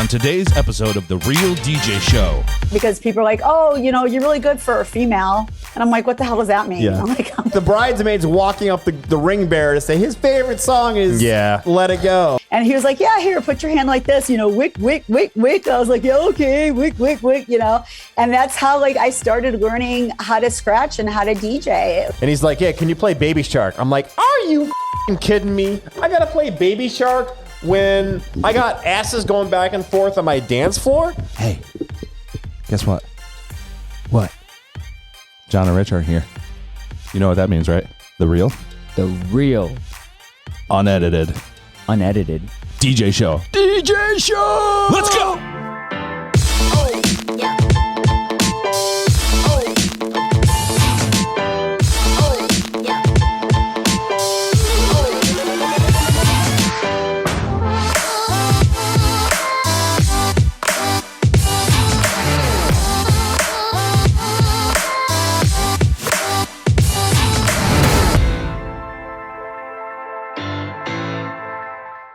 on today's episode of The Real DJ Show. Because people are like, oh, you know, you're really good for a female. And I'm like, what the hell does that mean? Yeah. I'm like, the bridesmaid's walking up the ring bearer to say his favorite song is Let It Go. And he was like, yeah, here, put your hand like this, you know, wick, wick, wick, wick. I was like, yeah, okay, wick, wick, wick, you know. And that's how, like, I started learning how to scratch and how to DJ. And he's like, yeah, can you play Baby Shark? I'm like, are you kidding me? I gotta play Baby Shark when I got asses going back and forth on my dance floor? Hey, guess what? What? John and Rich are here. You know what that means, right? The real? The real Unedited. DJ Show. DJ Show! Let's go!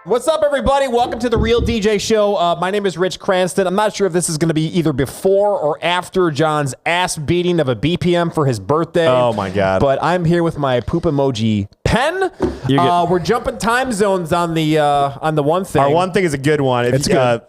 What's up, everybody? Welcome to The Real DJ Show. My name is Rich Cranston. I'm not sure if this is going to be either before or after John's ass beating of a BPM for his birthday. Oh, my God. But I'm here with my poop emoji pen. We're jumping time zones on the one thing. Our one thing is a good one. It's good.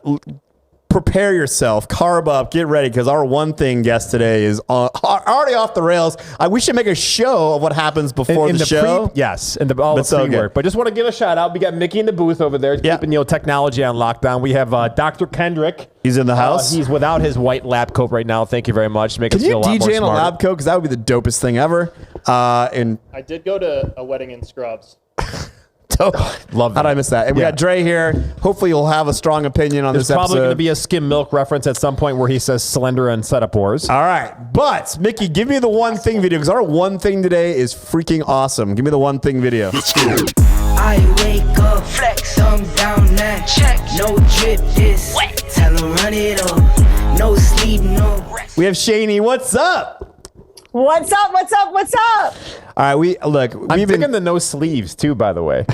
Prepare yourself, carb up, get ready, because our one thing guest today is already off the rails. We should make a show of what happens before the show. Yes, and all the pre-work. But just want to give a shout out. We got Mickey in the booth over there, keeping technology on lockdown. We have Dr. Kendrick. He's in the house. He's without his white lab coat right now. Thank you very much. Can you DJ in a lab coat? Because that would be the dopest thing ever. I did go to a wedding in Scrubs. Love that. How did I miss that? And we got Dre here. Hopefully you'll have a strong opinion on this episode. There's probably going to be a Skim Milk reference at some point where he says Slender and Setup Wars. All right. But, Mickey, give me the one thing video, because our one thing today is freaking awesome. Give me the one thing video. Let's go. I wake up, flex, thumb down, now check. No drip, this wet. Tell him run it up. No sleep, no rest. We have Shani. What's up? What's up? What's up? What's up? All right, I'm picking the no sleeves too, by the way.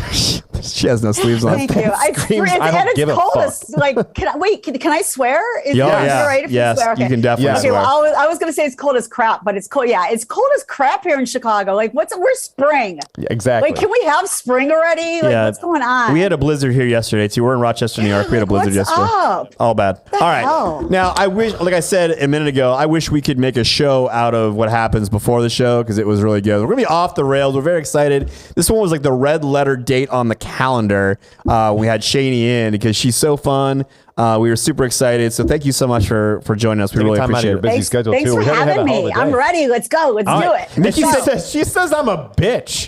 She has no sleeves on. Thank you. It's cold. Like, can I swear? Is it right if you swear? Okay. You can definitely swear. Well, I was going to say it's cold as crap, but it's cold. Yeah, it's cold as crap here in Chicago. Like, where's spring? Yeah, exactly. Like, can we have spring already? Like, what's going on? We had a blizzard here yesterday, too. We're in Rochester, New York. We had a blizzard yesterday. Up? All bad. All right. Hell? Now, I wish, like I said a minute ago, I wish we could make a show out of what happens before the show, because it was really good. We're going to be off the rails. We're very excited. This one was like the red letter date on the calendar. We had Shani in because she's so fun. We were super excited. So thank you so much for joining us. We really appreciate it. Thanks for having me. I'm ready. Let's go. Let's do it. Nikki she says I'm a bitch.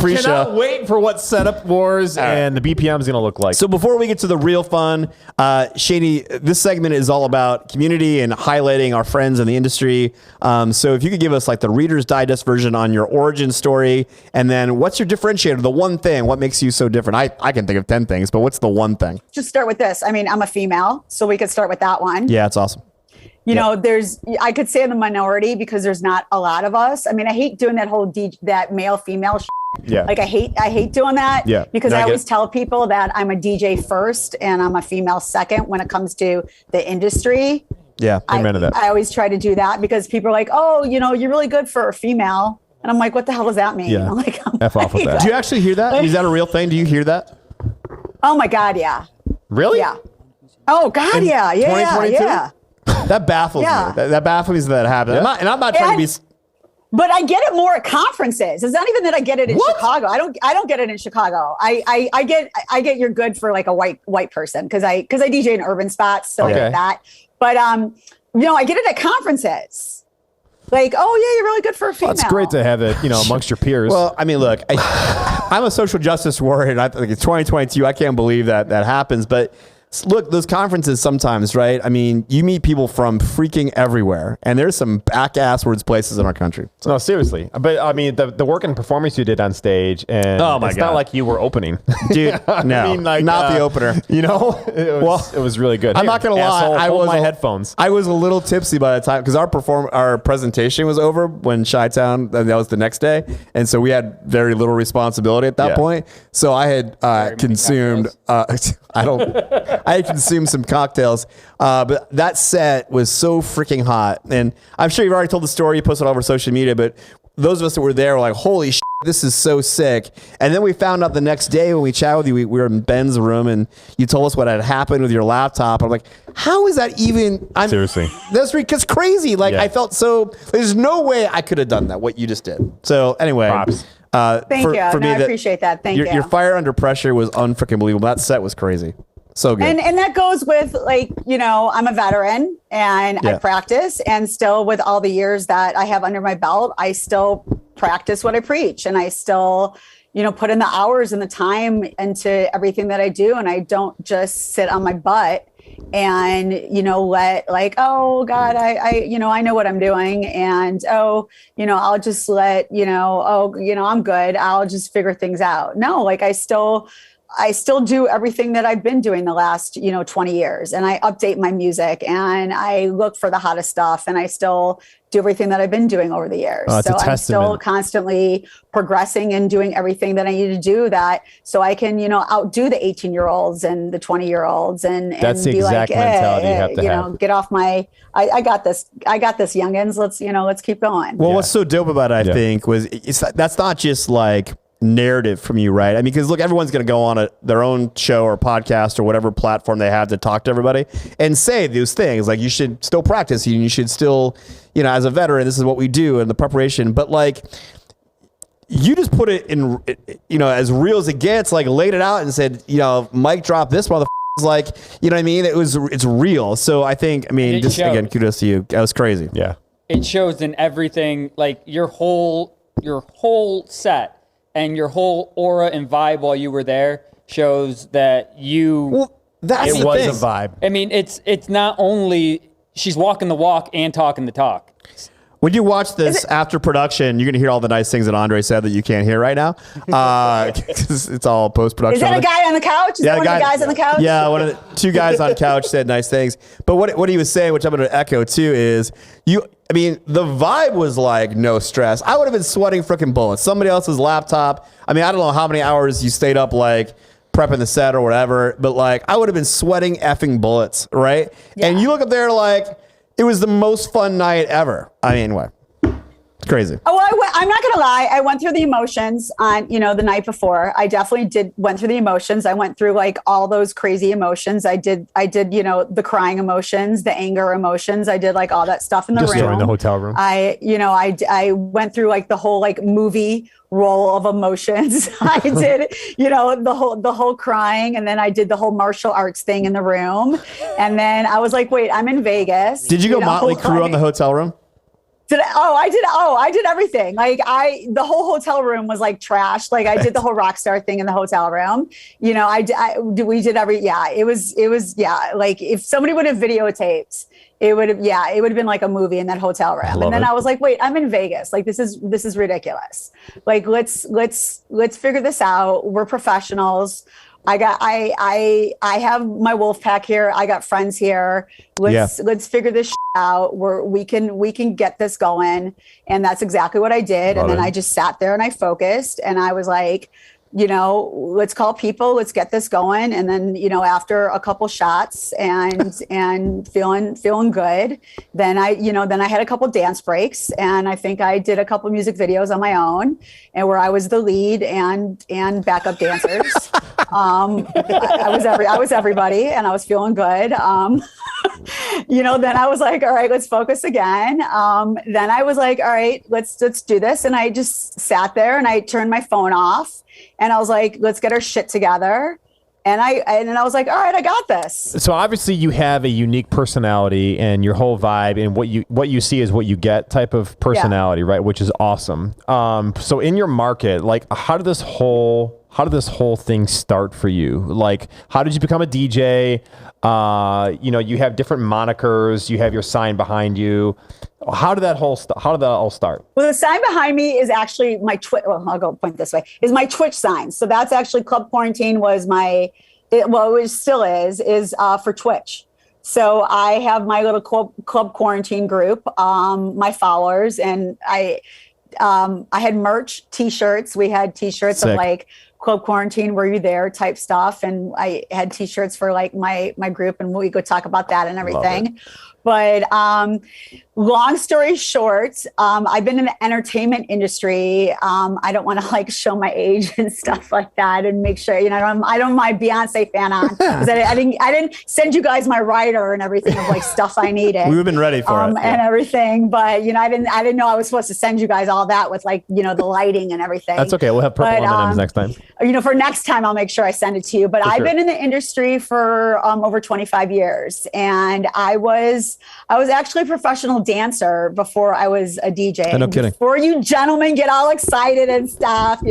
We cannot wait for what Setup Wars and the BPM is going to look like. So before we get to the real fun, Shani, this segment is all about community and highlighting our friends in the industry. So if you could give us like the Reader's Digest version on your origin story, and then what's your differentiator, the one thing, what makes you so different? I can think of 10 things, but what's the one thing? Just start with this. I mean, I'm a female, so we could start with that one. Yeah, it's awesome. You know, I could say in the minority because there's not a lot of us. I mean, I hate doing that whole that male female shit. Yeah. Like I hate doing that. Yeah. Because I always tell people that I'm a DJ first and I'm a female second when it comes to the industry. Yeah. Amen to that. I always try to do that because people are like, oh, you know, you're really good for a female. And I'm like, what the hell does that mean? Yeah. I'm like, F off with that. Do you actually hear that? Is that a real thing? Do you hear that? Oh my God. Yeah. Really? Yeah. Oh God. Yeah. 2022? Yeah. That baffles me. That baffles me that happened. Yeah. I'm not trying to be. But I get it more at conferences. It's not even that I get it in Chicago. I don't get it in Chicago. I get you're good for like a white person because I DJ in urban spots, so I get that. But you know, I get it at conferences. Like, oh yeah, you're really good for a female. Well, it's great to have it, you know, amongst your peers. Well, I mean, look, I'm a social justice warrior, and I think it's 2022. I can't believe that happens, but. Look, those conferences sometimes, right? I mean, you meet people from freaking everywhere, and there's some back-asswards places in our country. No, seriously. But, I mean, the work and performance you did on stage, and it's not like you were opening. Dude, no, I mean, like, not the opener. You know? It was really good. I'm not going to lie. I was my headphones. I was a little tipsy by the time, because our presentation was over when Chi-Town, that was the next day, and so we had very little responsibility at that point. So I had consumed, I don't... I had consumed some cocktails. But that set was so freaking hot. And I'm sure you've already told the story. You posted it all over social media. But those of us that were there were like, holy shit, this is so sick. And then we found out the next day when we chatted with you, we were in Ben's room and you told us what had happened with your laptop. I'm like, how is that even? Seriously. That's crazy. Like, I felt so, there's no way I could have done that, what you just did. So anyway. Props. Thank you. I appreciate that. Thank you. Your fire under pressure was unfreaking believable. That set was crazy. So good. And that goes with, like, you know, I'm a veteran and I practice, and still with all the years that I have under my belt, I still practice what I preach, and I still, you know, put in the hours and the time into everything that I do. And I don't just sit on my butt and, you know, let like, oh God, I you know, I know what I'm doing. And, oh, you know, I'll just let, you know, oh, you know, I'm good. I'll just figure things out. No, like I still do everything that I've been doing the last, you know, 20 years. And I update my music and I look for the hottest stuff, and I still do everything that I've been doing over the years. So I'm still constantly progressing and doing everything that I need to do, that so I can, you know, outdo the 18-year-olds and the 20-year-olds and That's the be exact like, mentality you have to know, have. get off my, I got this youngins. Let's keep going. Well, what's so dope about it, I think, was that's not just like narrative from you, right? I mean, because look, everyone's going to go on their own show or podcast or whatever platform they have to talk to everybody and say those things. Like, you should still practice, you should still, you know, as a veteran, this is what we do and the preparation. But like, you just put it in, you know, as real as it gets, like laid it out and said, you know, mic drop this motherfucker. Like, you know what I mean? It's real. So I think, I mean, just again, kudos to you. That was crazy. Yeah. It shows in everything, like your whole set and your whole aura and vibe while you were there shows that you. Well, that's it was a vibe. I mean, it's not only she's walking the walk and talking the talk. When you watch this after production, you're going to hear all the nice things that Andre said that you can't hear right now. It's all post-production. Is that a guy on the couch? Is that one of the guys on the couch? Yeah, one of the two guys on couch said nice things. But what he was saying, which I'm going to echo too, is I mean, the vibe was like no stress. I would have been sweating freaking bullets. Somebody else's laptop. I mean, I don't know how many hours you stayed up like prepping the set or whatever, but like I would have been sweating effing bullets, right? Yeah. And you look up there like it was the most fun night ever. I mean, what? It's crazy. Oh, well, I'm not going to lie. I went through the emotions on, you know, the night before. I definitely went through the emotions. I went through like all those crazy emotions. I did, you know, the crying emotions, the anger emotions. I did like all that stuff in the room. Just in the hotel room. I went through like the whole like movie roll of emotions. I did, you know, the whole crying, and then I did the whole martial arts thing in the room. And then I was like, wait, I'm in Vegas. Did you go Motley Crue on the hotel room? I did everything. Like the whole hotel room was like trash. Like I did the whole rock star thing in the hotel room. You know, we did it was like if somebody would have videotaped, it would have been like a movie in that hotel room. And then I was like, wait, I'm in Vegas. Like this is ridiculous. Like let's figure this out. We're professionals. I have my wolf pack here. I got friends here. Let's figure this out. We can get this going. And that's exactly what I did. And then I just sat there and I focused and I was like, you know, let's call people, let's get this going. And then, you know, after a couple shots and feeling good, then I had a couple dance breaks, and I think I did a couple music videos on my own, and where I was the lead and backup dancers. I was everybody, and I was feeling good. You know, then I was like, all right, let's focus again. Then I was like, all right, let's do this. And I just sat there and I turned my phone off. And I was like, let's get our shit together. And I was like, all right, I got this. So obviously you have a unique personality, and your whole vibe and what you see is what you get type of personality, right? Which is awesome. So in your market, like how did this whole thing start for you? Like, how did you become a DJ? You know, you have different monikers, you have your sign behind you. How did that all start? Well, the sign behind me is actually my Twitch. Well, I'll go point this way. Is my Twitch sign. So that's actually Club Quarantine was it still is for Twitch. So I have my little Club Quarantine group, my followers, and I had merch, t-shirts. We had t-shirts of like Club Quarantine, Were You There type stuff. And I had t-shirts for like my group, and we go talk about that and everything. But long story short, I've been in the entertainment industry. I don't want to like show my age and stuff like that, and make sure, I don't my Beyonce fan on, because I didn't send you guys my writer and everything of like stuff I needed. We've been ready for it and everything, but I didn't know I was supposed to send you guys all that with like the lighting and everything. That's okay. We'll have purple M&Ms next time. For next time, I'll make sure I send it to you. But I've been in the industry for over 25 years, and I was actually a professional dancer before I was a DJ. No kidding. Before you gentlemen get all excited and stuff,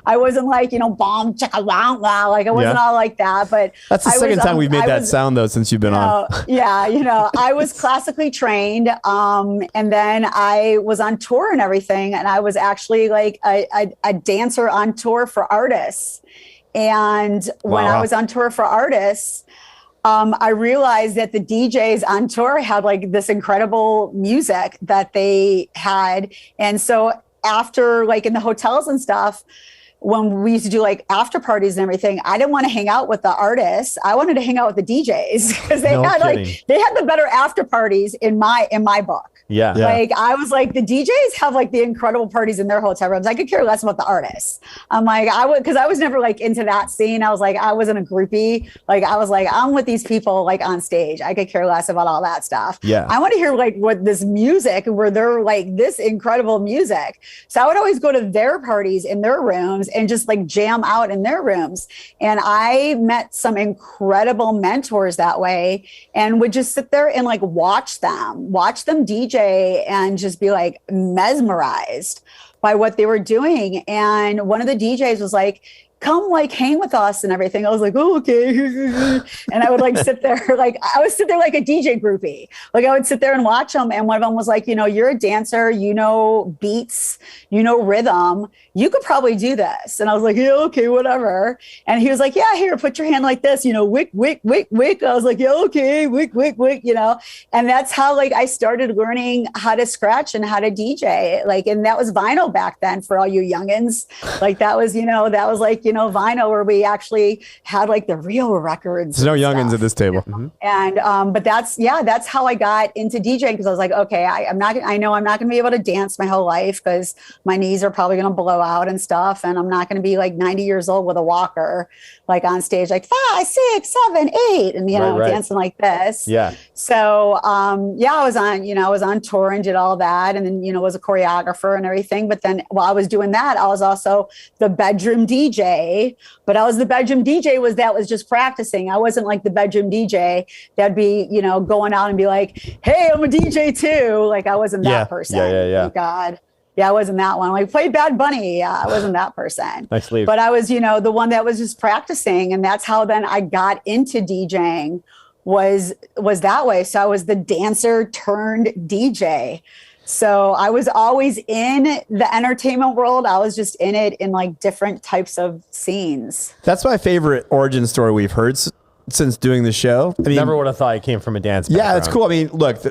I wasn't like, bomb chicka wow wow, like I wasn't all like that. But that's the second time we've made that sound though since you've been on. Yeah, I was classically trained, and then I was on tour and everything, and I was actually like a dancer on tour for artists. And when I was on tour for artists, I realized that the DJs on tour had like this incredible music that they had. And so after like in the hotels and stuff, when we used to do like after parties and everything, I didn't want to hang out with the artists. I wanted to hang out with the DJs, because they had the better after parties in my book. Yeah. Like I was like, the DJs have like the incredible parties in their hotel rooms. I could care less about the artists. I'm like, because I was never like into that scene. I was like, I wasn't a groupie. Like I was like, I'm with these people like on stage. I could care less about all that stuff. Yeah. I want to hear like what this music, where they're like this incredible music. So I would always go to their parties in their rooms and just like jam out in their rooms. And I met some incredible mentors that way, and would just sit there and like watch them DJ, and just be like mesmerized by what they were doing. And one of the DJs was like, come like hang with us and everything. I was like, oh, okay. And I would like sit there, like I would sit there like a DJ groupie. Like I would sit there and watch them. And one of them was like, you're a dancer, beats, rhythm. You could probably do this. And I was like, yeah, okay, whatever. And he was like, yeah, here, put your hand like this, wick, wick, wick, wick. I was like, yeah, okay, wick, wick, wick, And that's how like I started learning how to scratch and how to DJ. Like, and that was vinyl back then for all you youngins. Like that was like, vinyl, where we actually had like the real records. There's no youngins at this table. Mm-hmm. And but that's how I got into DJing, because I was like, okay, I know I'm not going to be able to dance my whole life, because my knees are probably going to blow out and stuff, and I'm not going to be like 90 years old with a walker, like on stage, like 5, 6, 7, 8, and dancing like this. Yeah. So I was on tour and did all that, and then was a choreographer and everything. But then while I was doing that, I was also the bedroom DJ. But I was the bedroom DJ that was just practicing. I wasn't like the bedroom DJ that'd be, going out and be like, hey, I'm a DJ too. Like I wasn't that person. Yeah. Thank God. Yeah, I wasn't that one. Like played Bad Bunny. Yeah, I wasn't that person. Nice leave. But I was, the one that was just practicing. And that's how then I got into DJing was that way. So I was the dancer turned DJ. So I was always in the entertainment world. I was just in it in like different types of scenes. That's my favorite origin story we've heard since doing the show. I mean, never would have thought it came from a dance background. Yeah, it's cool. I mean, look,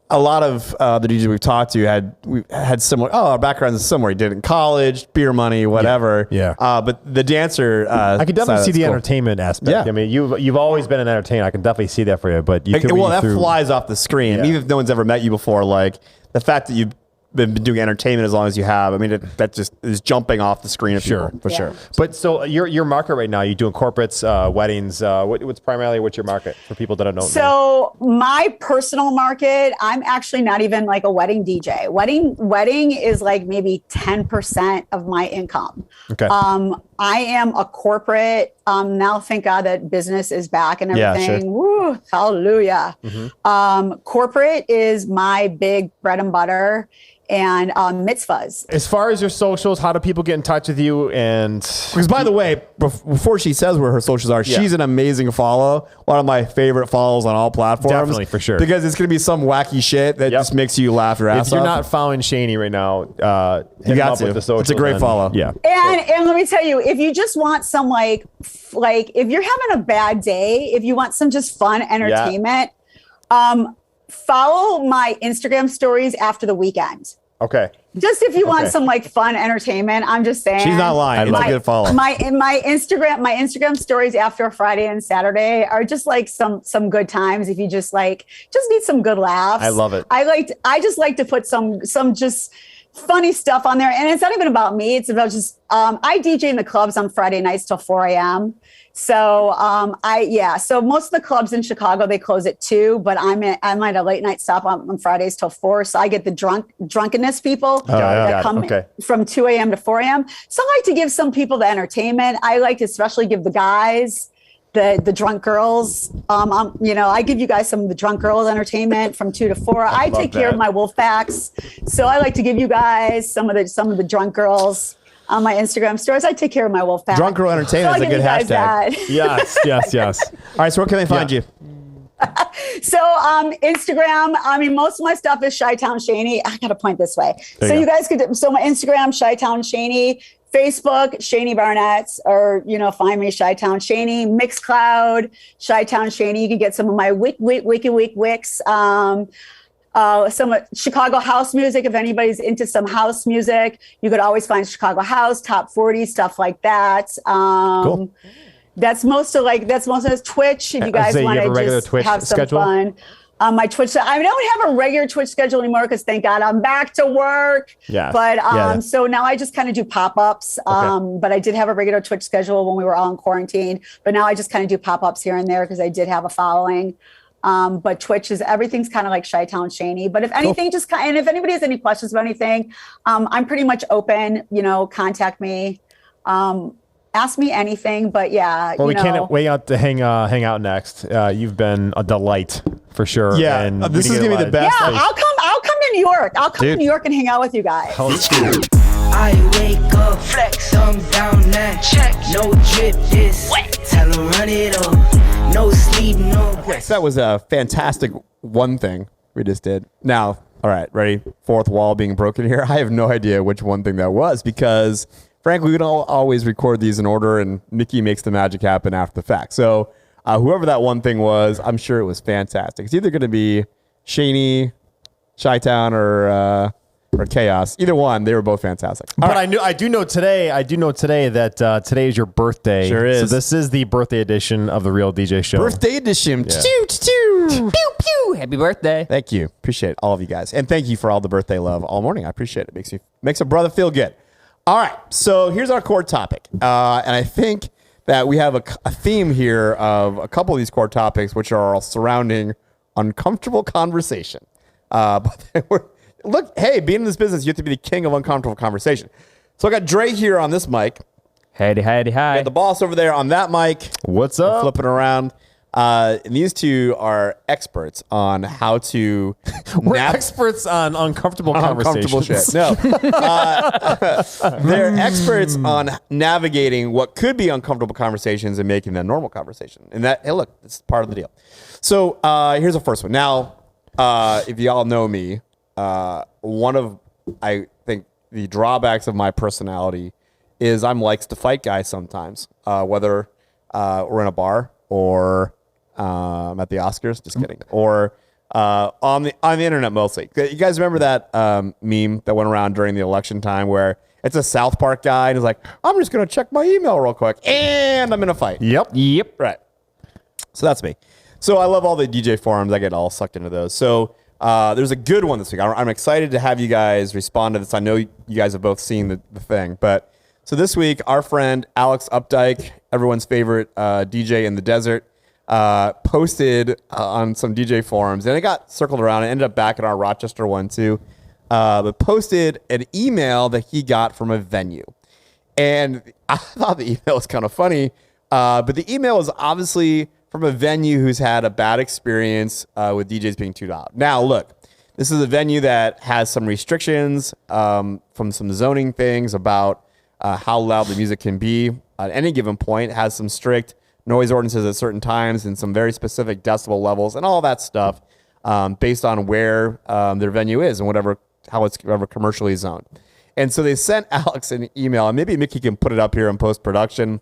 a lot of the DJs we've talked to we had similar. Oh, our backgrounds is similar. We did it in college, beer money, whatever. Yeah. But the dancer, I could definitely see the cool. entertainment aspect. Yeah. I mean, you've always been an entertainer. I can definitely see that for you. But that flies off the screen. Yeah. Even if no one's ever met you before, like the fact that you've been doing entertainment as long as you have, I mean, that just is jumping off the screen of people, for sure. But so your market right now, you're doing corporates, weddings. What's your market for people that don't know? So my personal market, I'm actually not even like a wedding DJ. Wedding is like maybe 10% of my income. Okay. I am a corporate. Now, thank God that business is back and everything. Yeah, sure. Woo, hallelujah. Mm-hmm. Corporate is my big bread and butter. And mitzvahs. As far as your socials, how do people get in touch with you? And because by the way, before she says where her socials are, she's an amazing follow. One of my favorite follows on all platforms. Definitely, for sure. Because it's going to be some wacky shit that just makes you laugh your ass off. If you're not following Shaney right now, you got to. It's a great follow. Yeah. And let me tell you, if you just want some like if you're having a bad day, if you want some just fun entertainment, follow my Instagram stories after the weekend. Okay. Just if you want some like fun entertainment, I'm just saying. She's not lying. It's a good follow. My Instagram stories after a Friday and Saturday are just like some good times. If you just need some good laughs. I love it. I just like to put some just funny stuff on there. And it's not even about me. It's about just, I DJ in the clubs on Friday nights till 4 a.m. So, so most of the clubs in Chicago, they close at 2, but I'm at a late night stop on Fridays till 4. So I get the drunkenness people that come from 2 a.m. to 4 a.m. So I like to give some people the entertainment. I like to especially give the guys the drunk girls. I give you guys some of the drunk girls entertainment from 2 to 4. I take care of my wolf packs. So I like to give you guys some of the drunk girls on my Instagram stories. I take care of my wolf pack. Drunk girl entertainment is a good hashtag. Yes. All right, so where can they find you? So Instagram, most of my stuff is Chi-Town Shaney. I got to point this way. You guys could, so my Instagram, Chi-Town Shaney, Facebook, Shaney Barnett, or, find me Chi-Town Shaney, Mixcloud, Chi-Town Shaney. You can get some of my wicks. Some Chicago house music. If anybody's into some house music, you could always find Chicago house, top 40, stuff like that. Cool. That's most of his Twitch. If you guys want to just have some fun. My Twitch, I don't have a regular Twitch schedule anymore because thank God I'm back to work. Yeah. But so now I just kind of do pop-ups. But I did have a regular Twitch schedule when we were all in quarantine. But now I just kind of do pop-ups here and there because I did have a following. But Twitch everything's kind of like Chi-Town Shaney. But if anything, and if anybody has any questions about anything, I'm pretty much open, contact me. Ask me anything, but well, we can't wait to hang out next. You've been a delight for sure. Yeah, and this is gonna be the best. Yeah, I'll come to New York. I'll come to New York and hang out with you guys. I wake up, flex, thumb down now. Check, no drip, this. Tell them run it up. No sleep, no. Okay, so that was a fantastic one thing we just did. Now, all right, ready? Fourth wall being broken here. I have no idea which one thing that was because, frankly, we don't always record these in order, and Nikki makes the magic happen after the fact. So whoever that one thing was, I'm sure it was fantastic. It's either going to be Shaney, Chi-Town, or Chaos. Either one, they were both fantastic. But I do know today that today is your birthday. Sure is. So this is the birthday edition of the Real DJ Show. Birthday edition. Yeah. Pew, Pew! Happy birthday. Thank you. Appreciate all of you guys. And thank you for all the birthday love all morning. I appreciate it. Makes a brother feel good. All right. So here's our core topic. And I think that we have a theme here of a couple of these core topics, which are all surrounding uncomfortable conversation. Look, hey, being in this business, you have to be the king of uncomfortable conversation. So I got Dre here on this mic. Hi. Got the boss over there on that mic. What's up? Flipping around. And these two are experts on how to... We're experts on uncomfortable conversations. Shit. No. They're experts on navigating what could be uncomfortable conversations and making them normal conversation. And that, hey, look, it's part of the deal. So here's the first one. Now, if y'all know me, one of, I think, the drawbacks of my personality is I'm likes to fight guys sometimes, whether we're in a bar or I'm at the Oscars, just kidding, or on the internet mostly. You guys remember that meme that went around during the election time where it's a South Park guy and he's like, I'm just going to check my email real quick and I'm in a fight. Yep. Right. So that's me. So I love all the DJ forums. I get all sucked into those. So there's a good one this week. I'm excited to have you guys respond to this. I know you guys have both seen the thing. But so this week, our friend Alex Updike, everyone's favorite DJ in the desert, posted on some DJ forums. And it got circled around. It ended up back in our Rochester one too. But posted an email that he got from a venue. And I thought the email was kind of funny. But the email was obviously from a venue who's had a bad experience with DJs being too loud. Now, look, this is a venue that has some restrictions from some zoning things about how loud the music can be at any given point. It has some strict noise ordinances at certain times and some very specific decibel levels and all that stuff based on where their venue is and how it's commercially zoned. And so they sent Alex an email, and maybe Mickey can put it up here in post-production.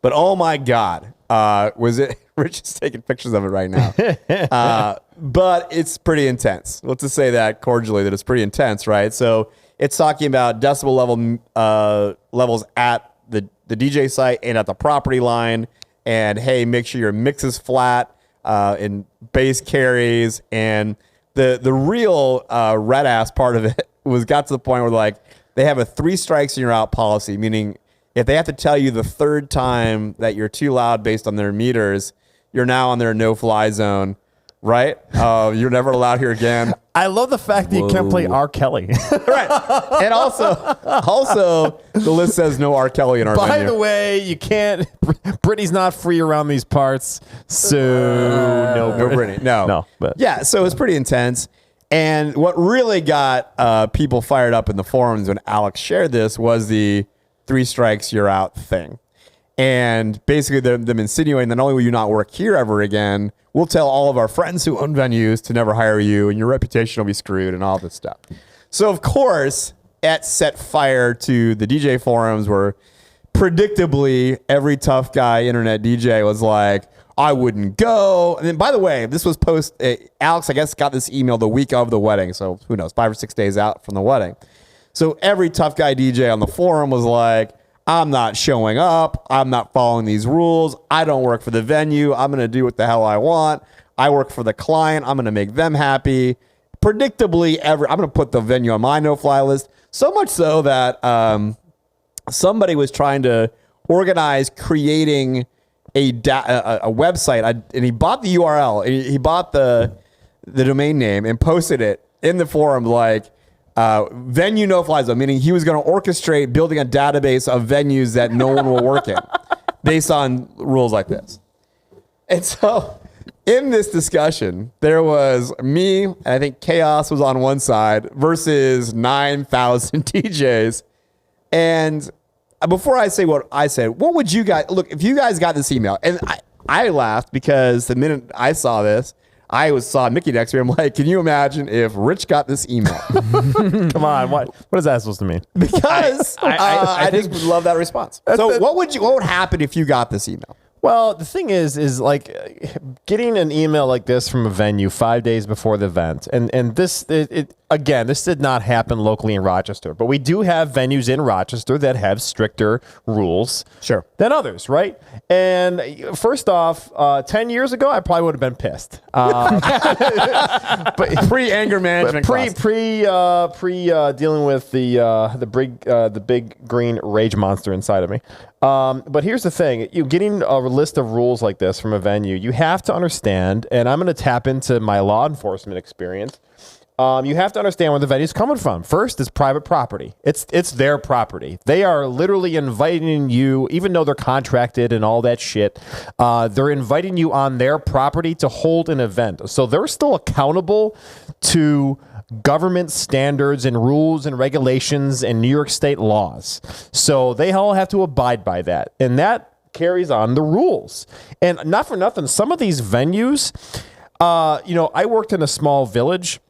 But oh my God, was it? Rich is taking pictures of it right now. But it's pretty intense. Let's just say that cordially, that it's pretty intense, right? So it's talking about decibel levels at the DJ site and at the property line. And hey, make sure your mix is flat and bass carries. And the real red ass part of it got to the point where like they have a 3 strikes and you're out policy, meaning if they have to tell you the third time that you're too loud based on their meters, you're now on their no-fly zone, right? You're never allowed here again. I love the fact that you can't play R. Kelly. Right. And also, the list says no R. Kelly in our By venue. the way, you can't. Britney's not free around these parts, so no Britney. No. But yeah, so it's pretty intense. And what really got people fired up in the forums when Alex shared this was the 3 strikes, you're out thing. And basically them insinuating that not only will you not work here ever again, we'll tell all of our friends who own venues to never hire you and your reputation will be screwed and all this stuff. So, of course, it set fire to the DJ forums where predictably every tough guy internet DJ was like, I wouldn't go. And then, by the way, this was Alex, I guess, got this email the week of the wedding. So, who knows, 5 or 6 days out from the wedding. So, every tough guy DJ on the forum was like, I'm not showing up. I'm not following these rules. I don't work for the venue. I'm going to do what the hell I want. I work for the client. I'm going to make them happy. Predictably, I'm going to put the venue on my no-fly list. So much so that somebody was trying to organize creating a website, and he bought the URL. He bought the domain name and posted it in the forum like, venue no-fly zone, meaning he was going to orchestrate building a database of venues that no one will work in based on rules like this. And so in this discussion, there was me, and I think Chaos was on one side versus 9,000 DJs. And before I say what I said, what would you guys, look, if you guys got this email, and I laughed because the minute I saw this, I saw Mickey next to me. I'm like, can you imagine if Rich got this email? come on, what is that supposed to mean? Because I just would love that response. So what would happen if you got this email? Well, the thing is like getting an email like this from a venue 5 days before the event, and this again, this did not happen locally in Rochester, but we do have venues in Rochester that have stricter rules than others, right? And first off, 10 years ago, I probably would have been pissed. But Pre-anger management, pre dealing with the big green rage monster inside of me. But here's the thing: you getting a list of rules like this from a venue, you have to understand, and I'm going to tap into my law enforcement experience. You have to understand where the venue's coming from. First, it's private property. It's their property. They are literally inviting you, even though they're contracted and all that shit, they're inviting you on their property to hold an event. So they're still accountable to government standards and rules and regulations and New York State laws. So they all have to abide by that. And that carries on the rules. And not for nothing, some of these venues, I worked in a small village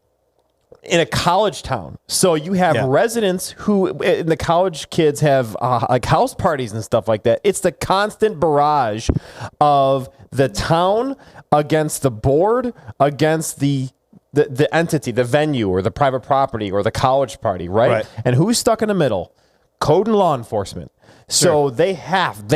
in a college town. So you have residents who, and the college kids have like house parties and stuff like that. It's the constant barrage of the town against the board, against the entity, the venue or the private property or the college party, right? And who's stuck in the middle? Code and law enforcement. So they have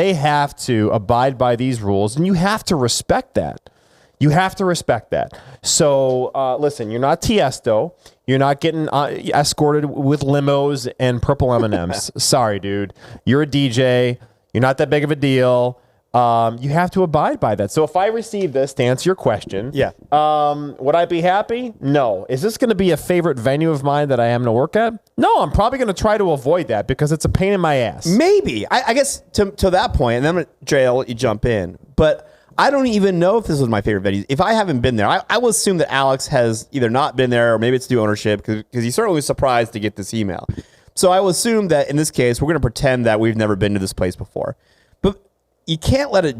to abide by these rules, and you have to respect that. You have to respect that. So listen, you're not Tiesto. You're not getting escorted with limos and purple M&Ms. Sorry, dude. You're a DJ. You're not that big of a deal. You have to abide by that. So if I receive this, to answer your question, would I be happy? No. Is this going to be a favorite venue of mine that I am to work at? No, I'm probably going to try to avoid that because it's a pain in my ass. Maybe. I guess to that point, and then Jay, I'll let you jump in, but I don't even know if this was my favorite venue. If I haven't been there, I will assume that Alex has either not been there or maybe it's new ownership because he certainly was surprised to get this email. So I will assume that in this case, we're going to pretend that we've never been to this place before. But you can't let it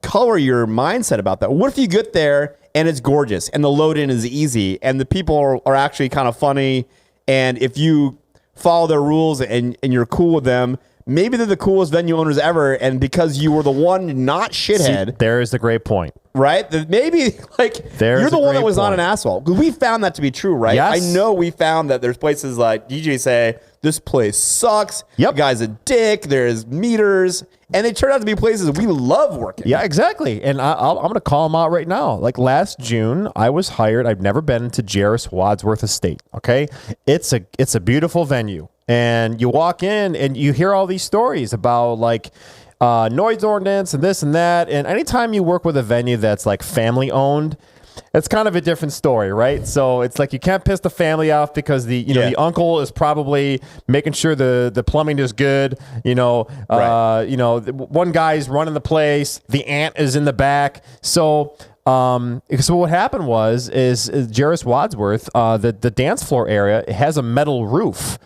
color your mindset about that. What if you get there and it's gorgeous and the load in is easy and the people are actually kind of funny, and if you follow their rules and you're cool with them, maybe they're the coolest venue owners ever, and because you were the one not shithead. See, there is the great point. Right? Maybe like you're the one that was not an asshole. Because we found that to be true, right? Yes. I know we found that there's places like DJs say, this place sucks. Yep. The guy's a dick. There's meters. And they turn out to be places we love working. Yeah, exactly. And I'm going to call them out right now. Like last June, I was hired. I've never been to Jarris Wadsworth Estate. Okay. It's a beautiful venue. And you walk in and you hear all these stories about like, noise ordinance and this and that. And anytime you work with a venue that's like family owned, it's kind of a different story, right? So it's like you can't piss the family off because the uncle is probably making sure the plumbing is good. One guy's running the place, the aunt is in the back. So what happened was Jarris Wadsworth, the dance floor area, it has a metal roof,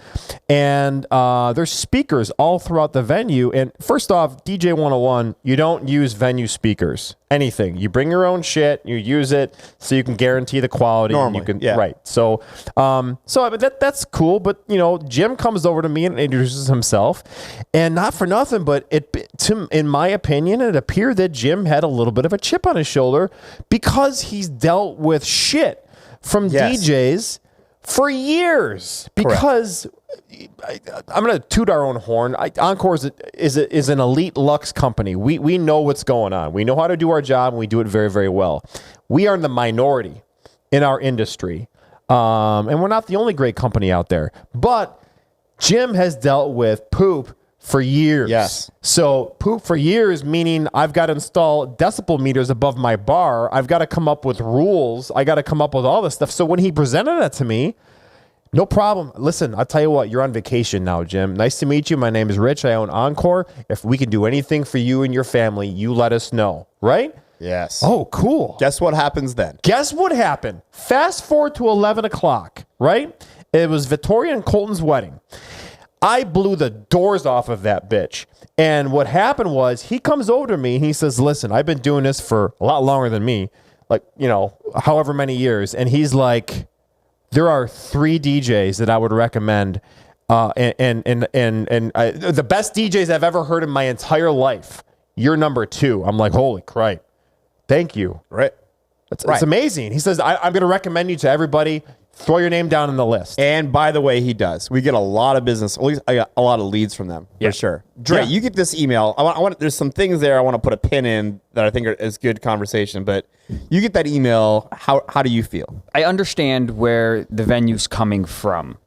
and there's speakers all throughout the venue. And first off, DJ 101, you don't use venue speakers. Anything. You bring your own shit, you use it so you can guarantee the quality. Normally, and you can, right. So that's cool. But Jim comes over to me and introduces himself, and not for nothing, but in my opinion, it appeared that Jim had a little bit of a chip on his shoulder because he's dealt with shit from DJs for years. Because I'm going to toot our own horn. Encore is an elite luxe company. We know what's going on. We know how to do our job, and we do it very, very well. We are in the minority in our industry, and we're not the only great company out there. But Jim has dealt with poop for years. Yes. So poop for years, meaning I've got to install decibel meters above my bar. I've got to come up with rules. I got to come up with all this stuff. So when he presented that to me, no problem. Listen, I'll tell you what, you're on vacation now, Jim. Nice to meet you. My name is Rich. I own Encore. If we can do anything for you and your family, you let us know. Right? Yes. Oh, cool. Guess what happens then? Guess what happened? Fast forward to 11 o'clock, right? It was Victoria and Colton's wedding. I blew the doors off of that bitch. And what happened was he comes over to me and he says, listen, I've been doing this for a lot longer than me, like, however many years. And he's like, there are 3 DJs that I would recommend, the best DJs I've ever heard in my entire life. You're number 2. I'm like, holy crap. Thank you. Right. It's amazing. He says, I'm going to recommend you to everybody. Throw your name down on the list. And by the way, he does. We get a lot of business. At least I got a lot of leads from them, for sure. Dre, you get this email. I want. There's some things there I want to put a pin in that I think is good conversation. But you get that email. How do you feel? I understand where the venue's coming from,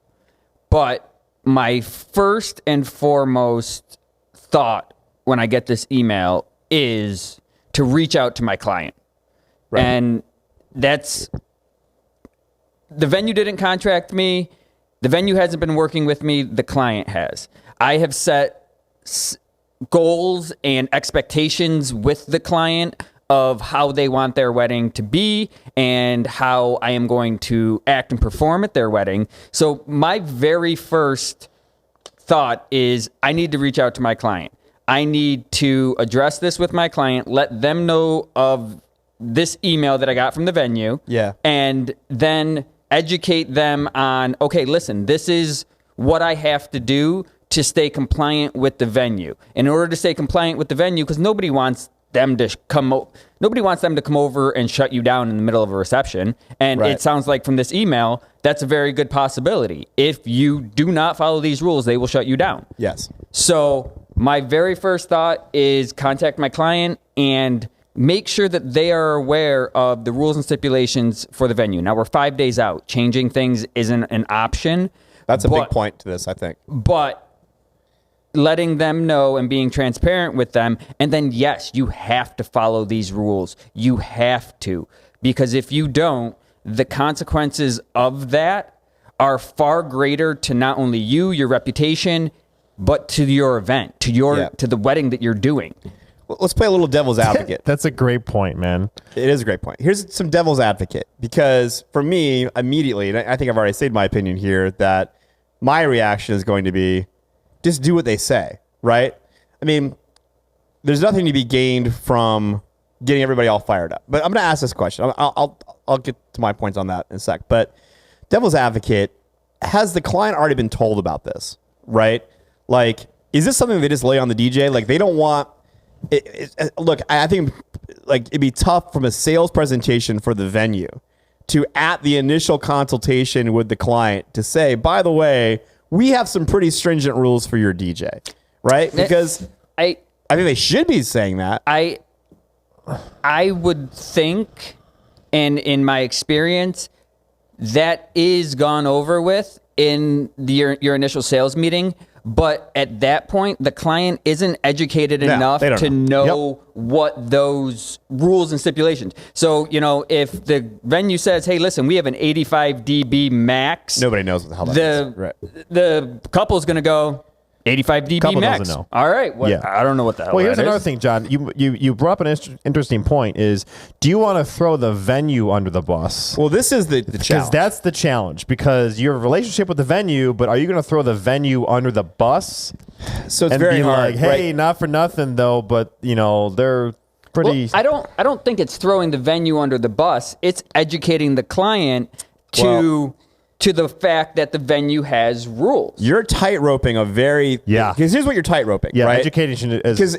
but my first and foremost thought when I get this email is to reach out to my client, and that's. The venue didn't contract me. The venue hasn't been working with me. The client has. I have set goals and expectations with the client of how they want their wedding to be and how I am going to act and perform at their wedding. So my very first thought is I need to reach out to my client. I need to address this with my client, let them know of this email that I got from the venue. Yeah. And then educate them on, okay, listen, this is what I have to do to stay compliant with the venue. In order to stay compliant with the venue, because nobody wants them to come over and shut you down in the middle of a reception. And it sounds like from this email, that's a very good possibility. If you do not follow these rules, they will shut you down. Yes. So my very first thought is contact my client and make sure that they are aware of the rules and stipulations for the venue. Now, we're 5 days out. Changing things isn't an option. That's a big point to this, I think. But letting them know and being transparent with them, and then, yes, you have to follow these rules. You have to. Because if you don't, the consequences of that are far greater to not only you, your reputation, but to your event, to the wedding that you're doing. Let's play a little devil's advocate. That's a great point, man. It is a great point. Here's some devil's advocate, because for me, immediately, and I think I've already said my opinion here, that my reaction is going to be just do what they say, right? I mean, there's nothing to be gained from getting everybody all fired up. But I'm going to ask this question. I'll get to my points on that in a sec. But devil's advocate, has the client already been told about this, right? Like, is this something they just lay on the DJ? Like they don't want look, I think like it'd be tough from a sales presentation for the venue to, at the initial consultation with the client, to say, by the way, we have some pretty stringent rules for your DJ, right? Because I think they should be saying that. I would think, and in my experience, that is gone over with in your initial sales meeting. But at that point, the client isn't educated enough to know what those rules and stipulations. So, if the venue says, hey, listen, we have an 85 dB max. Nobody knows what the hell that is. Right. The couple's going to go 85 dB Couple max. doesn't know. All right. Well, I don't know what the hell Well, here's that another is. thing, John. You brought up an interesting point is, do you want to throw the venue under the bus? Well, this is the challenge. Because that's the challenge. Because you have a relationship with the venue, but are you going to throw the venue under the bus? So it's and very be hard. like, hey, not for nothing though, but they're pretty. Well, I don't think it's throwing the venue under the bus. It's educating the client to the fact that the venue has rules. You're tightroping a very because here's what you're tightroping. Yeah, right? education is because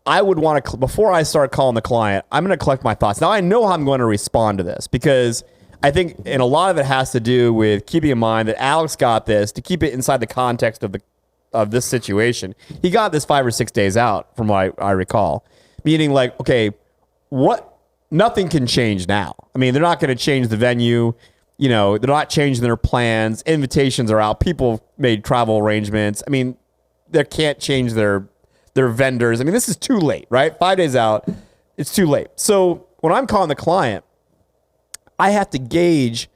I would want to before I start calling the client, I'm going to collect my thoughts. Now I know how I'm going to respond to this because I think, and a lot of it has to do with keeping in mind that Alex got this to keep it inside the context of this situation. He got this 5 or 6 days out, from what I recall, meaning like, okay, nothing can change now. I mean, they're not going to change the venue. They're not changing their plans. Invitations are out. People made travel arrangements. I mean, they can't change their vendors. I mean, this is too late, right? 5 days out, it's too late. So when I'm calling the client, I have to gauge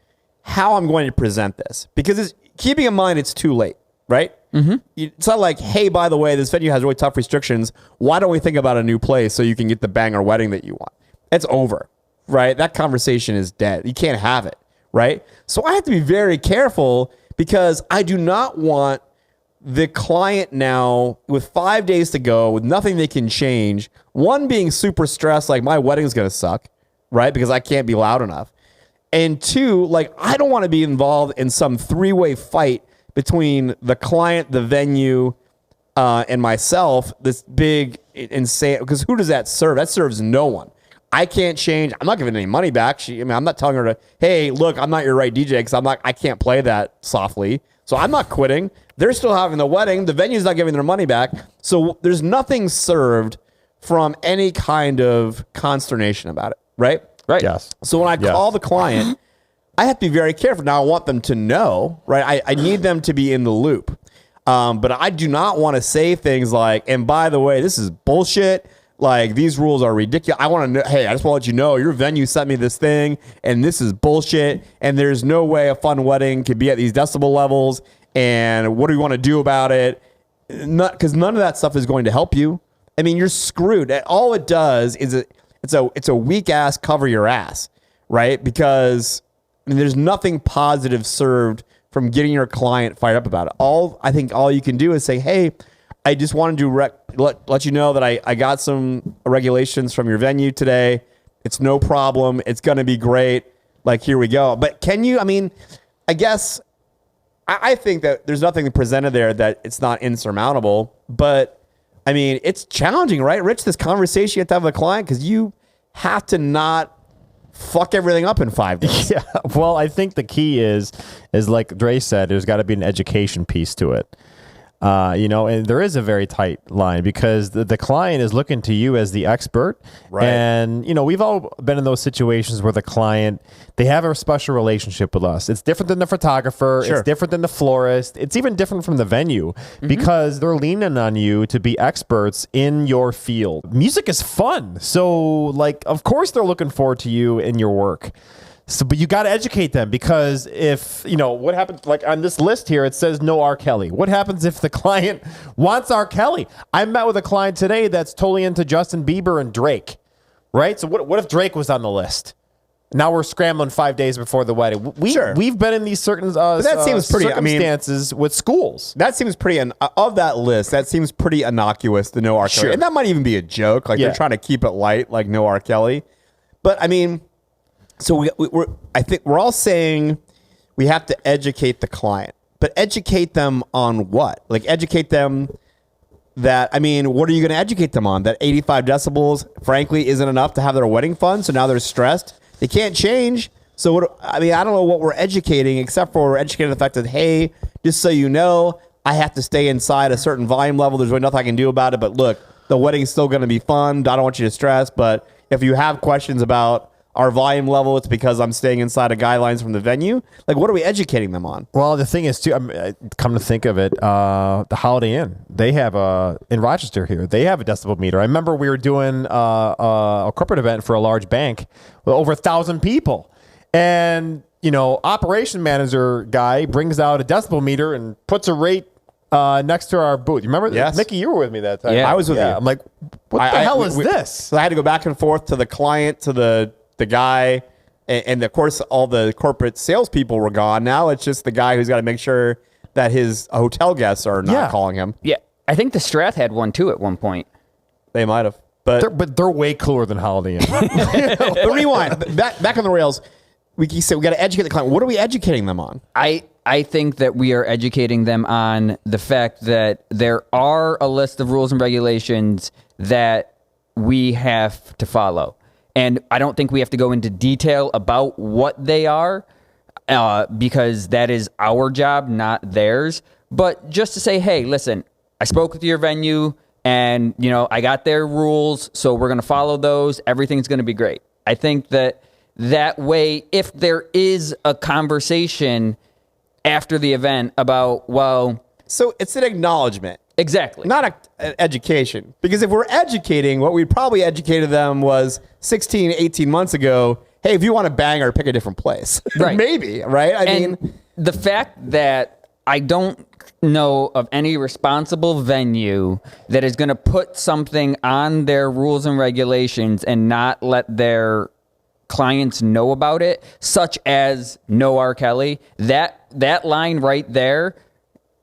how I'm going to present this because keeping in mind it's too late, right? Mm-hmm. It's not like, hey, by the way, this venue has really tough restrictions. Why don't we think about a new place so you can get the banger wedding that you want? It's over, right? That conversation is dead. You can't have it. Right? So I have to be very careful because I do not want the client now with 5 days to go with nothing they can change. One, being super stressed, like my wedding's going to suck, right? Because I can't be loud enough. And two, like I don't want to be involved in some three-way fight between the client, the venue, and myself. This big insane, because who does that serve? That serves no one. I can't change. I'm not giving any money back. I'm not telling her to, hey, look, I'm not your right DJ because I can't play that softly. So I'm not quitting. They're still having the wedding. The venue's not giving their money back. So there's nothing served from any kind of consternation about it. Right? Right. Yes. So when I call the client, I have to be very careful. Now I want them to know, right? I need them to be in the loop. But I do not want to say things like, and by the way, this is bullshit. Like, these rules are ridiculous. I want to know, hey, I just want to let you know your venue sent me this thing, and this is bullshit, and there's no way a fun wedding could be at these decibel levels, and what do we want to do about it? Because none of that stuff is going to help you. I mean, you're screwed. All it does is it's a weak-ass cover your ass, right? Because there's nothing positive served from getting your client fired up about it. I think all you can do is say, hey, I just wanted to let you know that I got some regulations from your venue today. It's no problem. It's going to be great. Like, here we go. But can you, I guess, I think that there's nothing presented there that it's not insurmountable. But, it's challenging, right, Rich, this conversation you have to have with a client because you have to not fuck everything up in 5 days. Yeah. Well, I think the key is like Dre said, there's got to be an education piece to it. And there is a very tight line because the client is looking to you as the expert. Right. And, we've all been in those situations where the client, they have a special relationship with us. It's different than the photographer. Sure. It's different than the florist. It's even different from the venue because they're leaning on you to be experts in your field. Music is fun. So, like, of course they're looking forward to you in your work. So, but you got to educate them because if, what happens, like on this list here, it says no R. Kelly. What happens if the client wants R. Kelly? I met with a client today that's totally into Justin Bieber and Drake, right? So what if Drake was on the list? Now we're scrambling 5 days before the wedding. We've been in these certain that seems pretty, circumstances with schools. That seems pretty, of that list, that seems pretty innocuous, the no R. Kelly. Sure. And that might even be a joke. Like, they're trying to keep it light, like no R. Kelly. But, so I think we're all saying we have to educate the client, but educate them on what? Like, educate them that, I mean, what are you going to educate them on? That 85 decibels, frankly, isn't enough to have their wedding fun. So now they're stressed. They can't change. So, I don't know what we're educating, except for we're educating the fact that, hey, just so you know, I have to stay inside a certain volume level. There's really nothing I can do about it. But look, the wedding's still going to be fun. I don't want you to stress. But if you have questions about our volume level, it's because I'm staying inside of guidelines from the venue. Like, what are we educating them on? Well, the thing is, too, come to think of it, the Holiday Inn, they have in Rochester here, they have a decibel meter. I remember we were doing a corporate event for a large bank with over 1,000 people. And, operation manager guy brings out a decibel meter and puts a rate next to our booth. You remember? Yes. Mickey, you were with me that time. Yeah. I was with you. I'm like, what the hell is this? So I had to go back and forth to the client, to the guy, and of course, all the corporate salespeople were gone. Now it's just the guy who's got to make sure that his hotel guests are not calling him. Yeah. I think the Strath had one too at one point. They might have. But They're way cooler than Holiday Inn. but rewind. Back on the rails. We said we got to educate the client. What are we educating them on? I think that we are educating them on the fact that there are a list of rules and regulations that we have to follow. And I don't think we have to go into detail about what they are because that is our job, not theirs. But just to say, hey, listen, I spoke with your venue and, I got their rules, so we're going to follow those. Everything's going to be great. I think that way, if there is a conversation after the event about, well... So it's an acknowledgement. Exactly. Not an education. Because if we're educating, what we probably educated them was 16, 18 months ago, hey, if you want to bang or pick a different place. Right. Maybe, right? I mean... The fact that I don't know of any responsible venue that is going to put something on their rules and regulations and not let their clients know about it, such as no R. Kelly, that line right there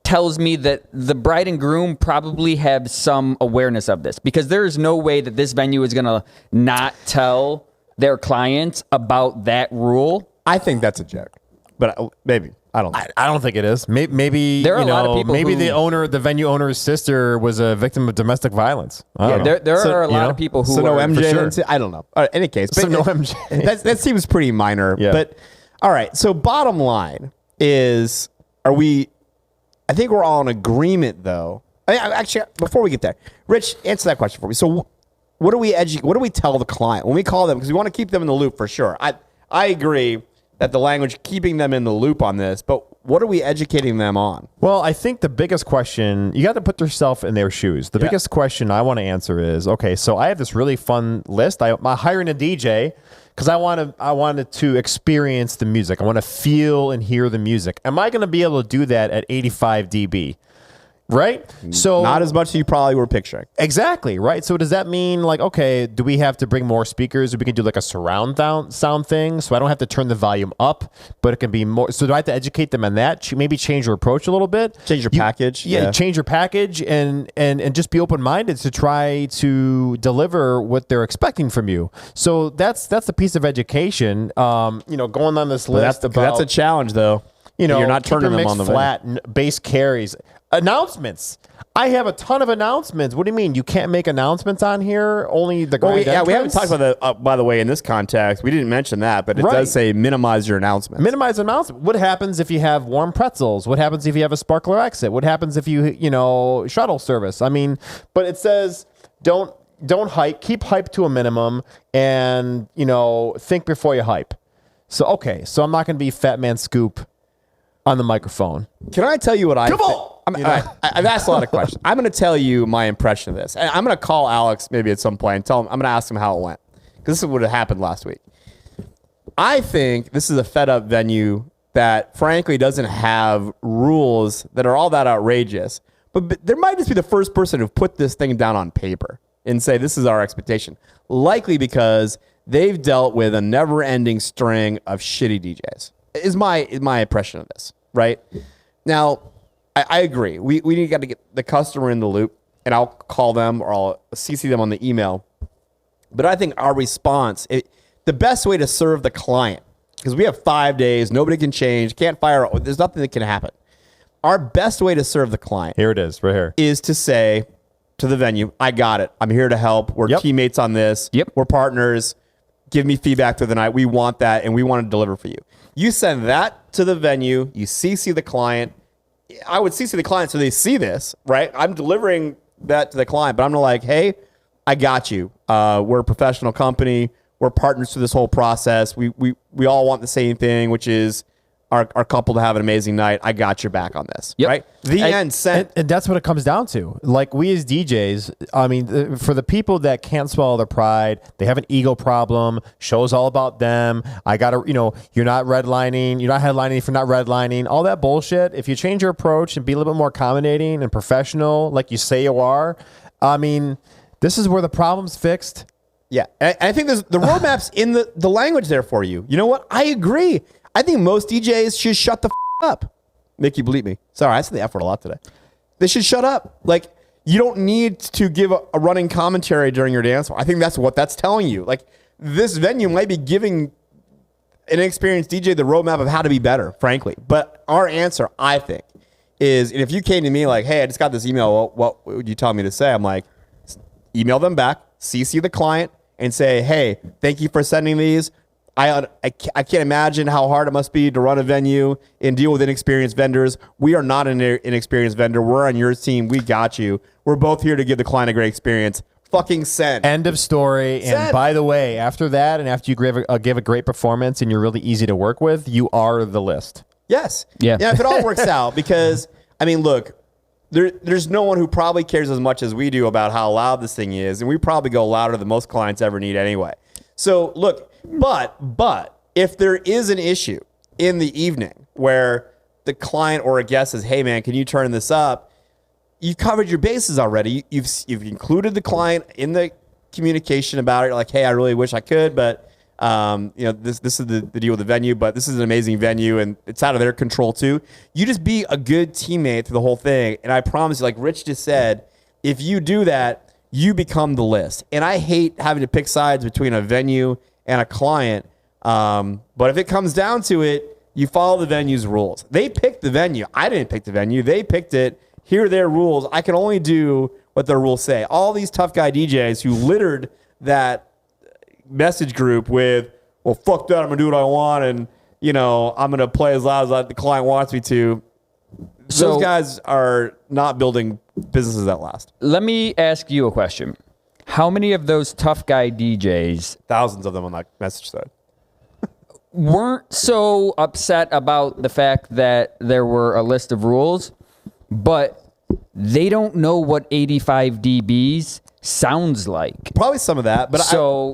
tells me that the bride and groom probably have some awareness of this, because there is no way that this venue is going to not tell their clients about that rule. I think that's a joke, but maybe. I don't know. I don't think it is. Maybe there are a lot of people maybe who, the venue owner's sister was a victim of domestic violence. There are a lot of people who no are, MJ. Sure. I don't know. In any case, so no MJ. That seems pretty minor. Yeah. But all right. So bottom line is, I think we're all in agreement, though. Actually, before we get there, Rich, answer that question for me. So, what do we tell the client when we call them? Because we want to keep them in the loop for sure. I agree that the language keeping them in the loop on this, but what are we educating them on? Well, I think the biggest question, you got to put yourself in their shoes. The biggest question I want to answer is, okay, so I have this really fun list. I'm hiring a DJ because I wanted to experience the music. I want to feel and hear the music. Am I going to be able to do that at 85 dB? Right? So not as much as you probably were picturing. Exactly, right? So does that mean, like, okay, do we have to bring more speakers? Or we can do like a surround sound thing, so I don't have to turn the volume up, but it can be more. So do I have to educate them on that? Maybe change your approach a little bit? Change your package? Yeah, change your package and just be open-minded to try to deliver what they're expecting from you. So that's a piece of education, going on this list that's a challenge, though. You're not turning them on the flat bass carries. Announcements. I have a ton of announcements. What do you mean? You can't make announcements on here? Only the grand entrance? We haven't talked about that, by the way, in this context. We didn't mention that, but it does say minimize your announcements. Minimize announcements. What happens if you have warm pretzels? What happens if you have a sparkler exit? What happens if you shuttle service? I mean, but it says don't hype. Keep hype to a minimum and, think before you hype. So, okay. So I'm not going to be Fat Man Scoop on the microphone. Can I tell you what I think? I've asked a lot of questions. I'm going to tell you my impression of this. And I'm going to call Alex maybe at some point and tell him, I'm going to ask him how it went. Because this is what happened last week. I think this is a fed up venue that frankly doesn't have rules that are all that outrageous. But there might just be the first person who put this thing down on paper and say, this is our expectation. Likely because they've dealt with a never ending string of shitty DJs. Is my impression of this, right? Now, I agree. We got to get the customer in the loop, and I'll call them or I'll CC them on the email. But I think our response, the best way to serve the client, because we have 5 days, nobody can change, can't fire, there's nothing that can happen. Our best way to serve the client, here it is, right here, is to say, to the venue. I got it. I'm here to help. We're teammates on this. Yep. We're partners. Give me feedback through the night. We want that, and we want to deliver for you. You send that to the venue. You CC the client. I would CC the client so they see this, right? I'm delivering that to the client, but I'm like, hey, I got you. We're a professional company. We're partners through this whole process. We all want the same thing, which is our couple to have an amazing night. I got your back on this, right? The end sent. And that's what it comes down to. Like, we as DJs, I mean, for the people that can't swallow their pride, they have an ego problem, show's all about them. I got to, you're not redlining, you're not headlining if you're not redlining, all that bullshit. If you change your approach and be a little bit more accommodating and professional, like you say you are, I mean, this is where the problem's fixed. Yeah. And I think the roadmap's in the language there for you. You know what? I agree. I think most DJs should shut the up. Mickey, bleep me. Sorry, I said the F word a lot today. They should shut up. Like, you don't need to give a running commentary during your dance floor. I think that's what that's telling you. Like, this venue might be giving an experienced DJ the roadmap of how to be better, frankly. But our answer, I think, is, and if you came to me like, hey, I just got this email, what would you tell me to say? I'm like, email them back, CC the client, and say, hey, thank you for sending these. I can't imagine how hard it must be to run a venue and deal with inexperienced vendors. We are not an inexperienced vendor. We're on your team. We got you. We're both here to give the client a great experience. Fucking send. End of story. Send. And by the way, after that, and after you give a great performance and you're really easy to work with, you are the list. Yes. Yeah. If it all works out, because, I mean, look, there's no one who probably cares as much as we do about how loud this thing is, and we probably go louder than most clients ever need anyway. So, look, but if there is an issue in the evening where the client or a guest says, hey, man, can you turn this up? You've covered your bases already. You've included the client in the communication about it. You're like, hey, I really wish I could, but this is the deal with the venue, but this is an amazing venue, and it's out of their control too. You just be a good teammate through the whole thing, and I promise you, like Rich just said, if you do that, you become the list. And I hate having to pick sides between a venue and a client, but if it comes down to it, you follow the venue's rules. They picked the venue. I didn't pick the venue. They picked it. Here are their rules. I can only do what their rules say. All these tough guy DJs who littered that message group with, well, fuck that, I'm going to do what I want, and, I'm going to play as loud as the client wants me to. Those guys are not building businesses that last. Let me ask you a question. How many of those tough guy DJs, thousands of them on that message thread, weren't so upset about the fact that there were a list of rules, but they don't know what 85 dBs sounds like? Probably some of that, but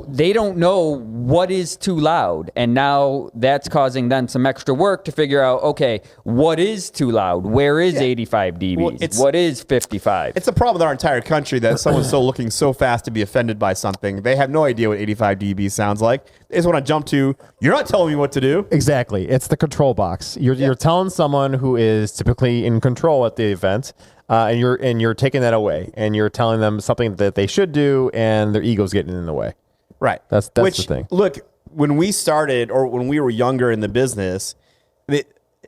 they don't know what is too loud, and now that's causing them some extra work to figure out, okay, what is too loud? Where is 85 dBs? What is 55? It's a problem with our entire country that someone's so looking so fast to be offended by something. They have no idea what 85 dB sounds like. They just want to jump to, you're not telling me what to do. Exactly. It's the control box. You're telling someone who is typically in control at the event, and you're taking that away, and you're telling them something that they should do, and their ego's getting in the way. Right. That's the thing. Look, when we started, or when we were younger in the business,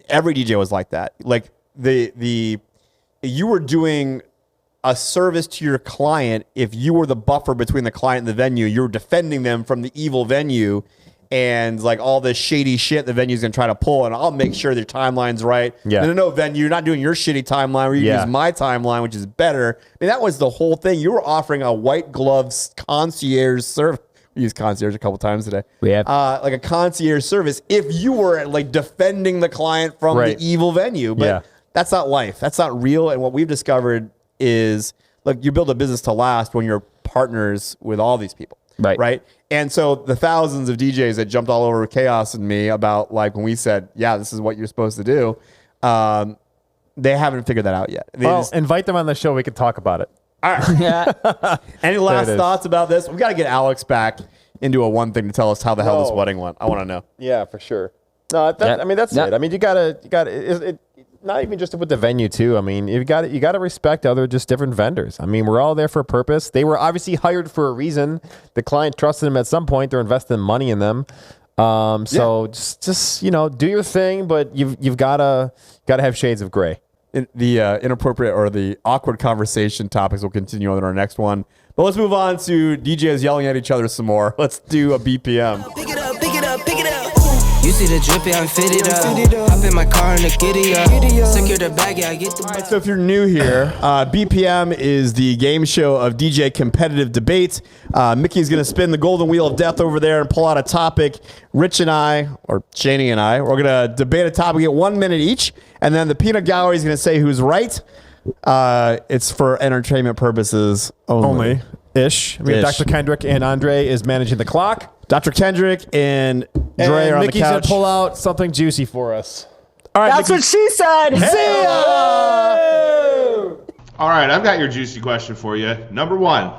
every DJ was like that. Like you were doing a service to your client if you were the buffer between the client and the venue. You were defending them from the evil venue and like all this shady shit the venue's gonna try to pull, and I'll make sure their timeline's right. Yeah. No, venue, you're not doing your shitty timeline where you use my timeline, which is better. I mean, that was the whole thing. You were offering a white glove concierge service. We used concierge a couple times today. We have like a concierge service if you were like defending the client from the evil venue. But that's not life. That's not real. And what we've discovered is, look, you build a business to last when you're partners with all these people. Right. And so the thousands of DJs that jumped all over Chaos and me about like when we said, yeah, this is what you're supposed to do. They haven't figured that out yet. Invite them on the show. We can talk about it. All right. Any last thoughts about this? We got to get Alex back into a one thing to tell us how the hell this wedding went. I want to know. Yeah, for sure. No, I mean, that's it. I mean, you gotta, not even just with the venue too. I mean, you got to respect other just different vendors. I mean, we're all there for a purpose. They were obviously hired for a reason. The client trusted them at some point. They're investing money in them. So just do your thing, but you've got to have shades of gray. inappropriate or the awkward conversation topics will continue on our next one. But let's move on to DJs yelling at each other some more. Let's do a BPM. Pick it up, pick it up, pick it up. You see the drippy, I'm fitted up. Hop in my car and the giddy up. Secure the bag, yeah, I get the So if you're new here, BPM is the game show of DJ competitive debate. Mickey's going to spin the golden wheel of death over there and pull out a topic. Rich and I, or Shani and I, we're going to debate a topic. We get 1 minute each. And then the peanut gallery is going to say who's right. It's for entertainment purposes only. Ish. I mean, Ish. Dr. Kendrick and Andre is managing the clock. Dr. Kendrick and Dre are on Mickey's the going couch. to pull out something juicy for us. All right, That's Mickey. what she said. See ya! All right, I've got your juicy question for you. Number one,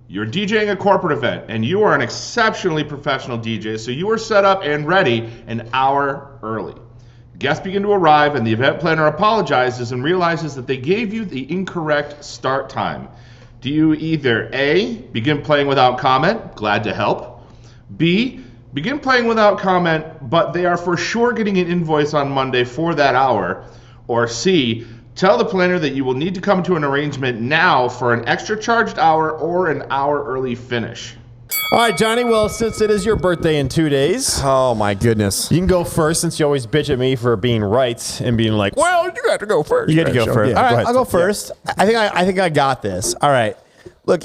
you're DJing a corporate event, and you are an exceptionally professional DJ, so you are set up and ready an hour early. Guests begin to arrive, and the event planner apologizes and realizes that they gave you the incorrect start time. Do you either A, begin playing without comment, glad to help, B, begin playing without comment, but they are for sure getting an invoice on Monday for that hour, or C, tell the planner that you will need to come to an arrangement now for an extra charged hour or an hour early finish? All right, Johnny. Well, since it is your birthday in 2 days, Oh, my goodness. you can go first since you always bitch at me for being right and being like, well, you got to go first. You get to go first. Yeah, All right, ahead. I'll go first. I think I got this. All right. Look,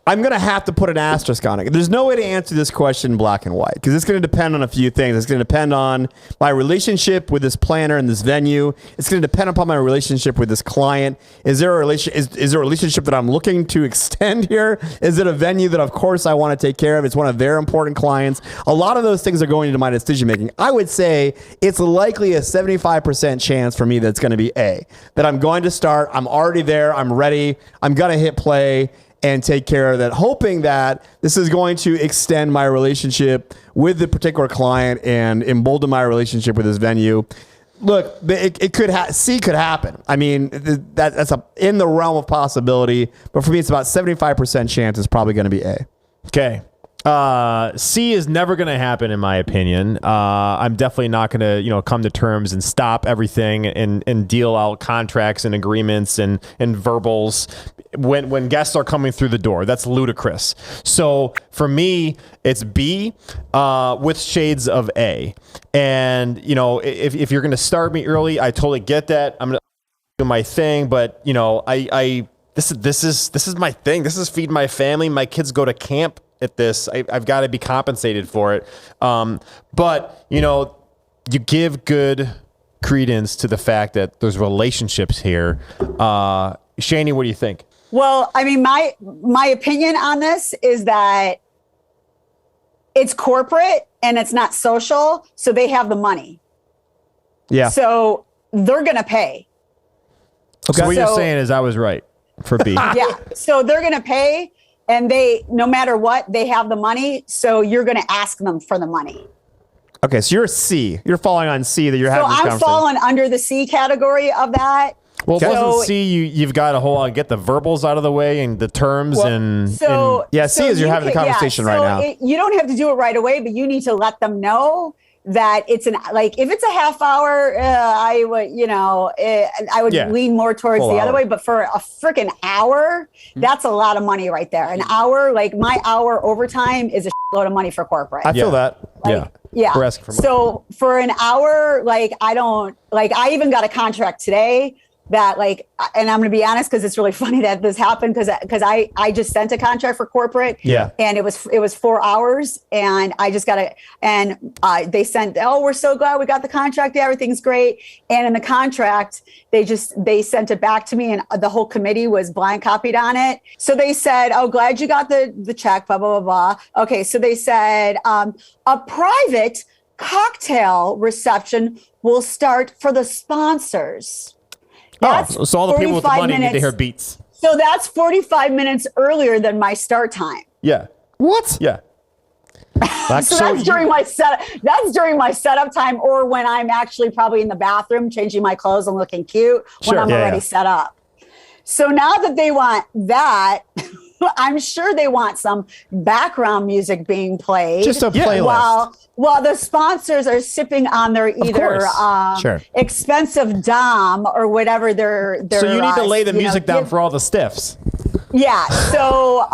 I'm going to have to put an asterisk on it. There's no way to answer this question in black and white because it's going to depend on a few things. It's going to depend on my relationship with this planner and this venue. It's going to depend upon my relationship with this client. Is there a relationship that I'm looking to extend here? Is it a venue that, of course, I want to take care of? It's one of their important clients. A lot of those things are going into my decision making. I would say it's likely a 75% chance for me that it's going to be A, that I'm going to start. I'm already there. I'm ready. I'm going to hit play and take care of that, hoping that this is going to extend my relationship with the particular client and embolden my relationship with this venue. Look, it could C could happen. I mean, that's in the realm of possibility, but for me, it's about 75% chance it's probably going to be A. Okay. C is never going to happen, in my opinion. I'm definitely not going to, come to terms and stop everything and deal out contracts and agreements and verbals when guests are coming through the door. That's ludicrous. So for me, it's B with shades of A. And, if you're going to start me early, I totally get that. I'm going to do my thing, but, this is my thing. This is feed my family. My kids go to camp at this. I've got to be compensated for it. But, you give good credence to the fact that there's relationships here. Shani, what do you think? Well, I mean, my opinion on this is that it's corporate and it's not social, so they have the money. Yeah. So they're going to pay. Okay. So what you're So- saying is I was right for B. Yeah. So they're going to pay, and no matter what, they have the money. So you're going to ask them for the money. Okay, so you're a C. You're falling on C that you're So having this I'm conversation. falling under the C category of that. Well, it So- wasn't C. You've got to get the verbals out of the way and the terms So Yeah, C is you're you having the conversation right now. You don't have to do it right away, but you need to let them know that it's if it's a half hour, I would Yeah, lean more towards full the other hour. way. But for a freaking hour, that's a lot of money right there. An hour, like my hour overtime is a load of money for corporate. I feel that. Yeah. We're asking for money. So for an hour, I even got a contract today that and I'm going to be honest, because it's really funny that this happened because I just sent a contract for corporate. Yeah. And it was 4 hours, and I just got it. And they sent, oh, we're so glad we got the contract. Yeah, everything's great. And in the contract, they sent it back to me, and the whole committee was blind copied on it. So they said, oh, glad you got the check, blah, blah, blah, blah. Okay. So they said, a private cocktail reception will start for the sponsors. so all the people with the 45 money need to minutes. hear beats. So that's 45 minutes earlier than my start time. Yeah. What? Yeah. So that's during my setup. That's during my setup time, or when I'm actually probably in the bathroom changing my clothes and looking cute when Sure. I'm Yeah, already yeah. set up. So now that they want that, I'm sure they want some background music being played. Just a playlist. While the sponsors are sipping on their either expensive Dom or whatever their So you need to lay the music down for all the stiffs. Yeah. So,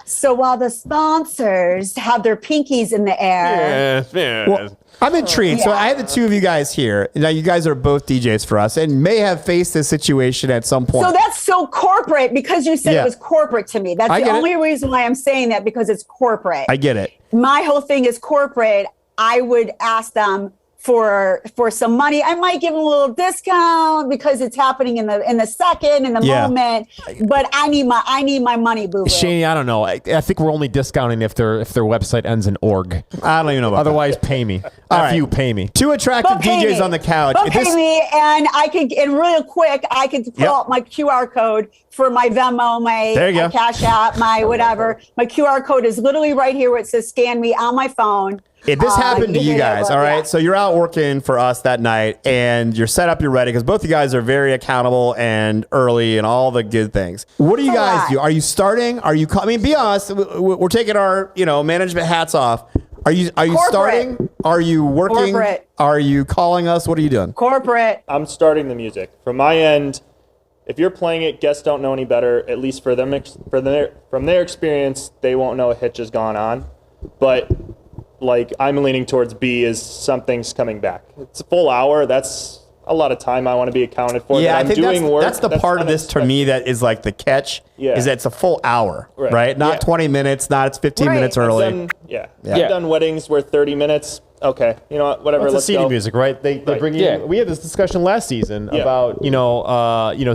So while the sponsors have their pinkies in the air. Well, I'm intrigued. So I have the two of you guys here. Now, you guys are both DJs for us and may have faced this situation at some point. So that's so corporate because you said it was corporate to me. That's the only reason why I'm saying that, because it's corporate. I get it. My whole thing is corporate. I would ask them for some money. I might give them a little discount because it's happening in the second, in the moment. But I need my money, boo-boo. Shani, I don't know. I think we're only discounting if their website ends in org. I don't even know about Otherwise, pay me. You pay me. Two attractive DJs on the couch. Pay me, and I can, and real quick, I can pull out my QR code for my Venmo, my Cash App, my whatever. My QR code is literally right here where it says "Scan me" on my phone. If this happened to you guys, all right? So you're out working for us that night and you're set up, you're ready, because both of you guys are very accountable and early and all the good things. What do you guys do? Are you starting? Are you, be honest, we're taking our, management hats off. Are you starting? Are you working? Corporate. Are you calling us? What are you doing? Corporate. I'm starting the music. From my end, if you're playing it, guests don't know any better. At least for them, from their experience, they won't know a hitch has gone on. But like, I'm leaning towards B is something's coming back. It's a full hour. That's a lot of time I want to be accounted for. Yeah, I think that's the part of this to me that is like the catch. Is that it's a full hour, right? Not 20 minutes, not it's 15 minutes early. I've done weddings where 30 minutes. Okay, you know what, whatever. Well, let's seated go. music, right? They bring in. We had this discussion last season about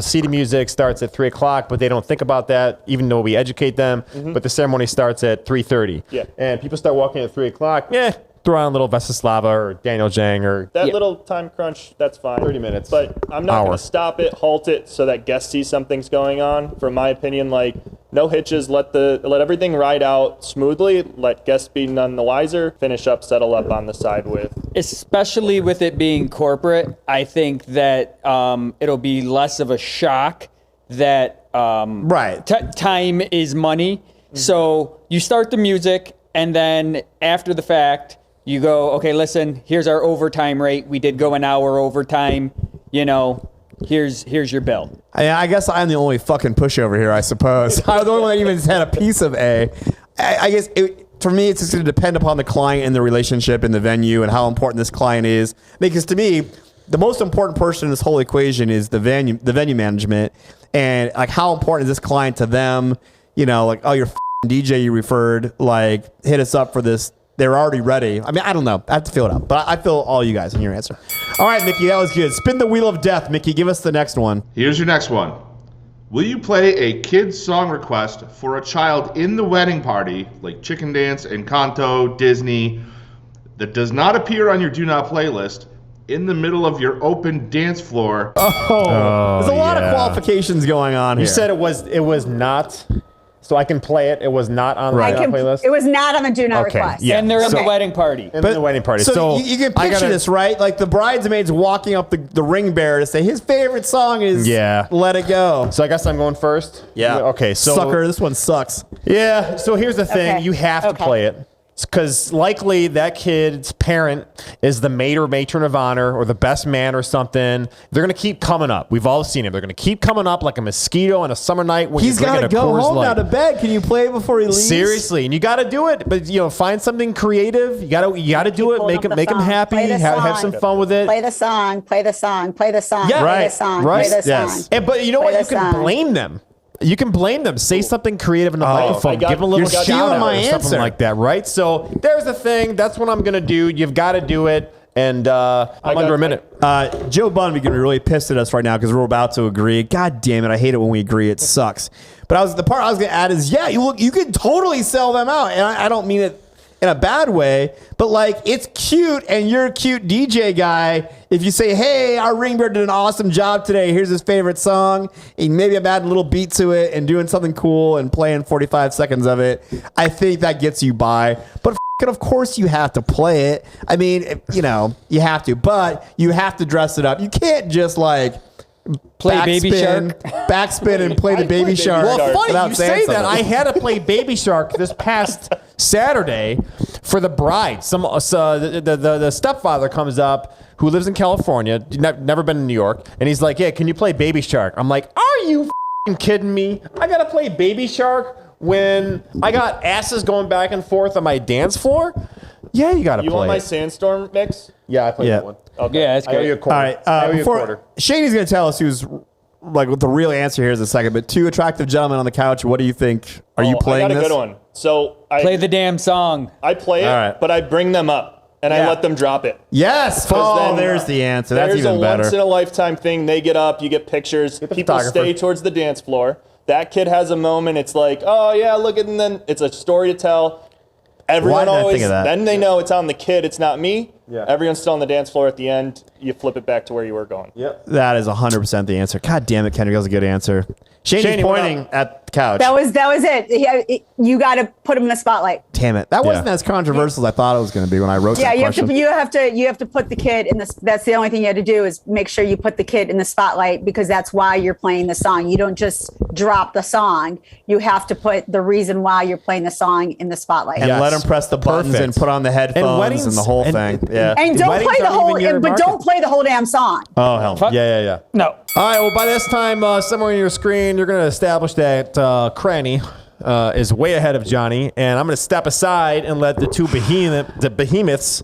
seated music starts at 3:00, but they don't think about that, even though we educate them. But the ceremony starts at 3:30. Yeah, and people start walking at 3:00. Throw on a little Veseslava or Daniel Jang or that little time crunch. That's fine. 30 minutes. But I'm not going to stop it, halt it, so that guests see something's going on. For my opinion, like, no hitches. Let everything ride out smoothly. Let guests be none the wiser. Finish up, settle up on the side with. Especially with it being corporate, I think that it'll be less of a shock that time is money. So you start the music, and then after the fact, you go, okay, listen, here's our overtime rate. We did go an hour overtime. Here's your bill. I guess I'm the only fucking pushover here, I suppose. I'm the only one that even had a piece of A. I guess for me, it's just going to depend upon the client and the relationship and the venue and how important this client is. Because to me, the most important person in this whole equation is the venue management, and like how important is this client to them? Like, oh, your DJ you referred, like, hit us up for this. They're already ready. I mean, I don't know. I have to feel it out. But I feel all you guys in your answer. All right, Mickey, that was good. Spin the wheel of death, Mickey. Give us the next one. Here's your next one. Will you play a kid's song request for a child in the wedding party, like Chicken Dance, Encanto, Disney, that does not appear on your Do Not playlist, in the middle of your open dance floor? There's a lot of qualifications going on here. You said it was not... So I can play it. It was not on the playlist. It was not on the Do Not request. Yeah. And they're in the wedding party. So you can picture this, right? Like the bridesmaids walking up the ring bearer to say his favorite song is "Let It Go." So I guess I'm going first. Yeah. Okay. So sucker, this one sucks. Yeah. So here's the thing: you have to play it. Because likely that kid's parent is the maid or matron of honor or the best man or something. They're going to keep coming up. We've all seen it. They're going to keep coming up like a mosquito on a summer night when he's got to go home now to bed. Can you play it before he leaves? Seriously, and you got to do it. But find something creative. You got to do it. Make him happy. Have some fun with it. Play the song. Play the song. Play the song. Yeah, play the song. Right. Play the song. But you know what? You can blame them. You can blame them. Say something creative in the microphone. Give them a little shout out or something like that, right? So there's the thing. That's what I'm going to do. You've got to do it. And I'm under a minute. Joe Bunn is going to be really pissed at us right now because we're about to agree. God damn it. I hate it when we agree. It sucks. But the part I was going to add is, you can totally sell them out. And I don't mean it in a bad way, but like, it's cute and you're a cute DJ guy. If you say, hey, our ring bearer did an awesome job today, here's his favorite song, and maybe I'm adding a little beat to it and doing something cool and playing 45 seconds of it, I think that gets you by. But of course you have to play it. I mean, you have to, but you have to dress it up. You can't just like Play Baby Shark. Backspin and play the Baby Shark. Well, funny without you saying say that. something. I had to play Baby Shark this past Saturday for the bride. The stepfather comes up who lives in California, never been in New York, and he's like, "Yeah, can you play Baby Shark?" I'm like, "Are you f***ing kidding me? I gotta play Baby Shark when I got asses going back and forth on my dance floor?" Yeah, you gotta You play. want my it. Sandstorm mix? Yeah, I played that one. Okay. Yeah, that's I owe you a good. quarter. All right. I owe you a Before quarter. Shane's going to tell us who's like what the real answer here is in a second. But two attractive gentlemen on the couch. What do you think? Are you playing I got this? a good one. So Play the damn song. I play it, All right. but I bring them up and I let them drop it. Yes. 'Cause Oh, then there's the answer. That's even There's a better. once in a lifetime thing. They get up, you get pictures. People photographer. stay towards the dance floor. That kid has a moment. It's like, oh yeah, look at, and then it's a story to tell. Everyone did I think always, of that? then they know it's on the kid. It's not me. Yeah. Everyone's still on the dance floor at the end. You flip it back to where you were going. Yep. That is 100% the answer. God damn it, Kendrick. That was a good answer. Shane's Shane, what pointing at the couch. That was it. You got to put him in the spotlight. Damn it. That wasn't as controversial as I thought it was going to be when I wrote Yeah, that you question. have to put the kid in this. That's the only thing you had to do is make sure you put the kid in the spotlight because that's why you're playing the song. You don't just drop the song. You have to put the reason why you're playing the song in the spotlight. and Yes. let him press the buttons Perfect. and put on the headphones and, the whole thing. Yeah. And don't Weddings play the aren't whole, even your but don't market. play the whole damn song. Oh, hell. Yeah. No. All right. Well, by this time, somewhere on your screen, you're going to establish that Cranny is way ahead of Johnny, and I'm going to step aside and let the two behemoths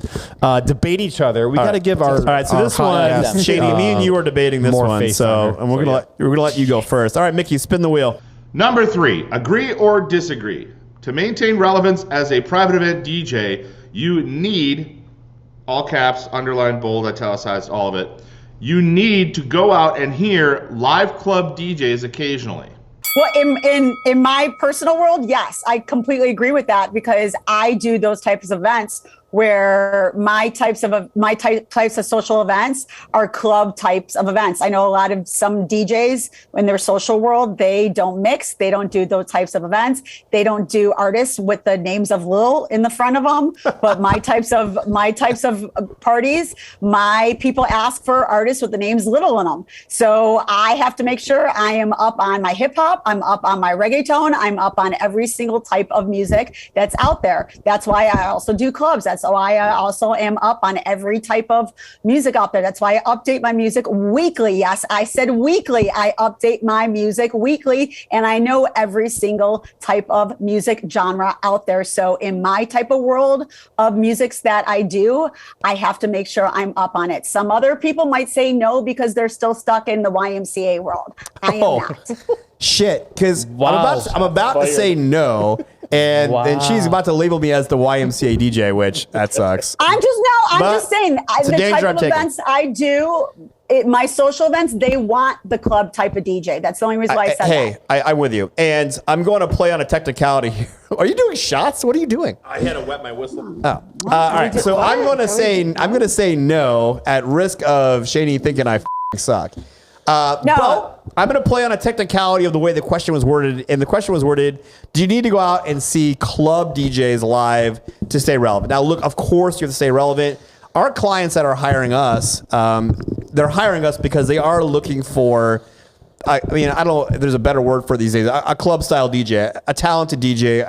debate each other. We got to give our. All right, so our this hot one, ass, Shady, me and you are debating this more one, face so on her. and we're gonna let you go first. All right, Mickey, spin the wheel. Number 3, agree or disagree. To maintain relevance as a private event DJ, you need, all caps, underlined, bold, italicized, all of it, you need to go out and hear live club DJs occasionally. Well, in my personal world, yes, I completely agree with that because I do those types of events where my types of social events are club types of events. I know a lot of some DJs in their social world, they don't mix, they don't do those types of events. They don't do artists with the names of Lil in the front of them. But my types of parties, my people ask for artists with the names Little in them. So I have to make sure I am up on my hip hop, I'm up on my reggaeton, I'm up on every single type of music that's out there. That's why I also do clubs. That's why I also am up on every type of music out there. That's why I update my music weekly. Yes, I said weekly. I update my music weekly, and I know every single type of music genre out there. So in my type of world of musics that I do, I have to make sure I'm up on it. Some other people might say no because they're still stuck in the YMCA world. I am not. Shit, because Wow. I'm about to say no, and she's about to label me as the YMCA DJ, which that sucks. I'm But just saying it's a the danger type I'm of taking. events I do, my social events, they want the club type of DJ. That's the only reason why I said Hey, that. I'm with you, and I'm going to play on a technicality here. Are you doing shots? What are you doing? I had to wet my whistle. Oh, all right. So I'm going to say no at risk of Shani thinking I suck. No. But I'm going to play on a technicality of the way the question was worded. And the question was worded, do you need to go out and see club DJs live to stay relevant? Now, look, of course you have to stay relevant. Our clients that are hiring us, they're hiring us because they are looking for, I mean, I don't know if there's a better word for it these days, a club style DJ, a talented DJ,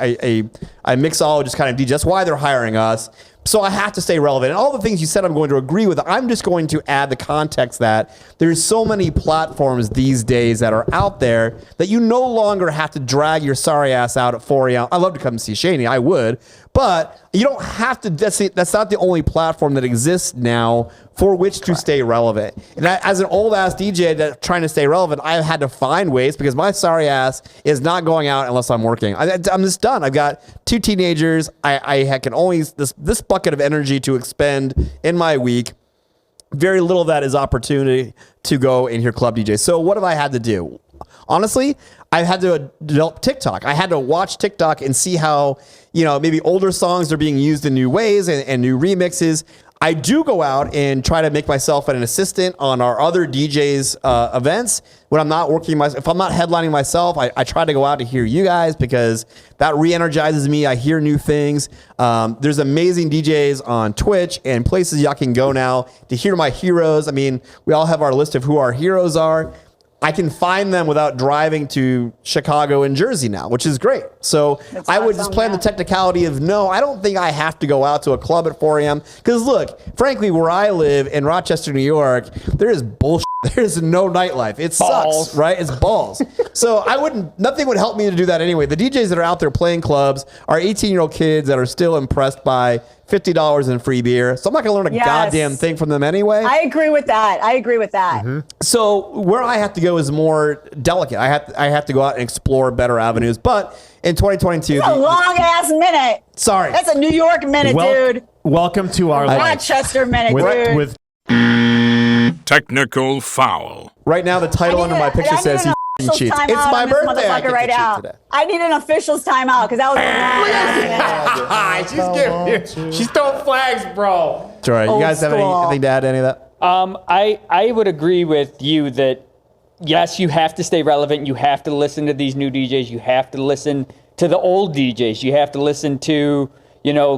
a mixologist kind of DJ. That's why they're hiring us. So I have to stay relevant. And all the things you said I'm going to agree with. I'm just going to add the context that there's so many platforms these days that are out there that you no longer have to drag your sorry ass out at 4 a.m. I'd love to come see Shani. I would. But you don't have to. That's not the only platform that exists now for which to stay relevant. And as an old ass DJ that's trying to stay relevant, I've had to find ways because my sorry ass is not going out unless I'm working. I'm just done. I've got 2 teenagers. I can only this bucket of energy to expend in my week. Very little of that is opportunity to go and hear club DJs. So what have I had to do? Honestly, I had to develop TikTok. I had to watch TikTok and see how, maybe older songs are being used in new ways and new remixes. I do go out and try to make myself an assistant on our other DJs events when I'm not working. If I'm not headlining myself, I try to go out to hear you guys because that re-energizes me. I hear new things. There's amazing DJs on Twitch and places y'all can go now to hear my heroes. I mean, we all have our list of who our heroes are. I can find them without driving to Chicago and Jersey now, which is great. So I would just plan the technicality of, no, I don't think I have to go out to a club at 4 a.m. Because look, frankly, where I live in Rochester, New York, there is bullshit. There's no nightlife. It sucks, right? It's balls. So nothing would help me to do that anyway. The DJs that are out there playing clubs are 18-year-old kids that are still impressed by $50 in free beer. So I'm not going to learn a goddamn thing from them anyway. I agree with that. So where I have to go is more delicate. I have to go out and explore better avenues. But in 2022, that's a long ass minute. Sorry, that's a New York minute, dude. Welcome to our Rochester minute, dude. With technical foul. Right now, the title under my picture says he cheats. It's my birthday. I get right to cheat out. today. I need an official's timeout because that was she's throwing flags, bro. Sorry, you guys have anything to add to any of that? I would agree with you that yes, you have to stay relevant. You have to listen to these new DJs. You have to listen to the old DJs. You have to listen to,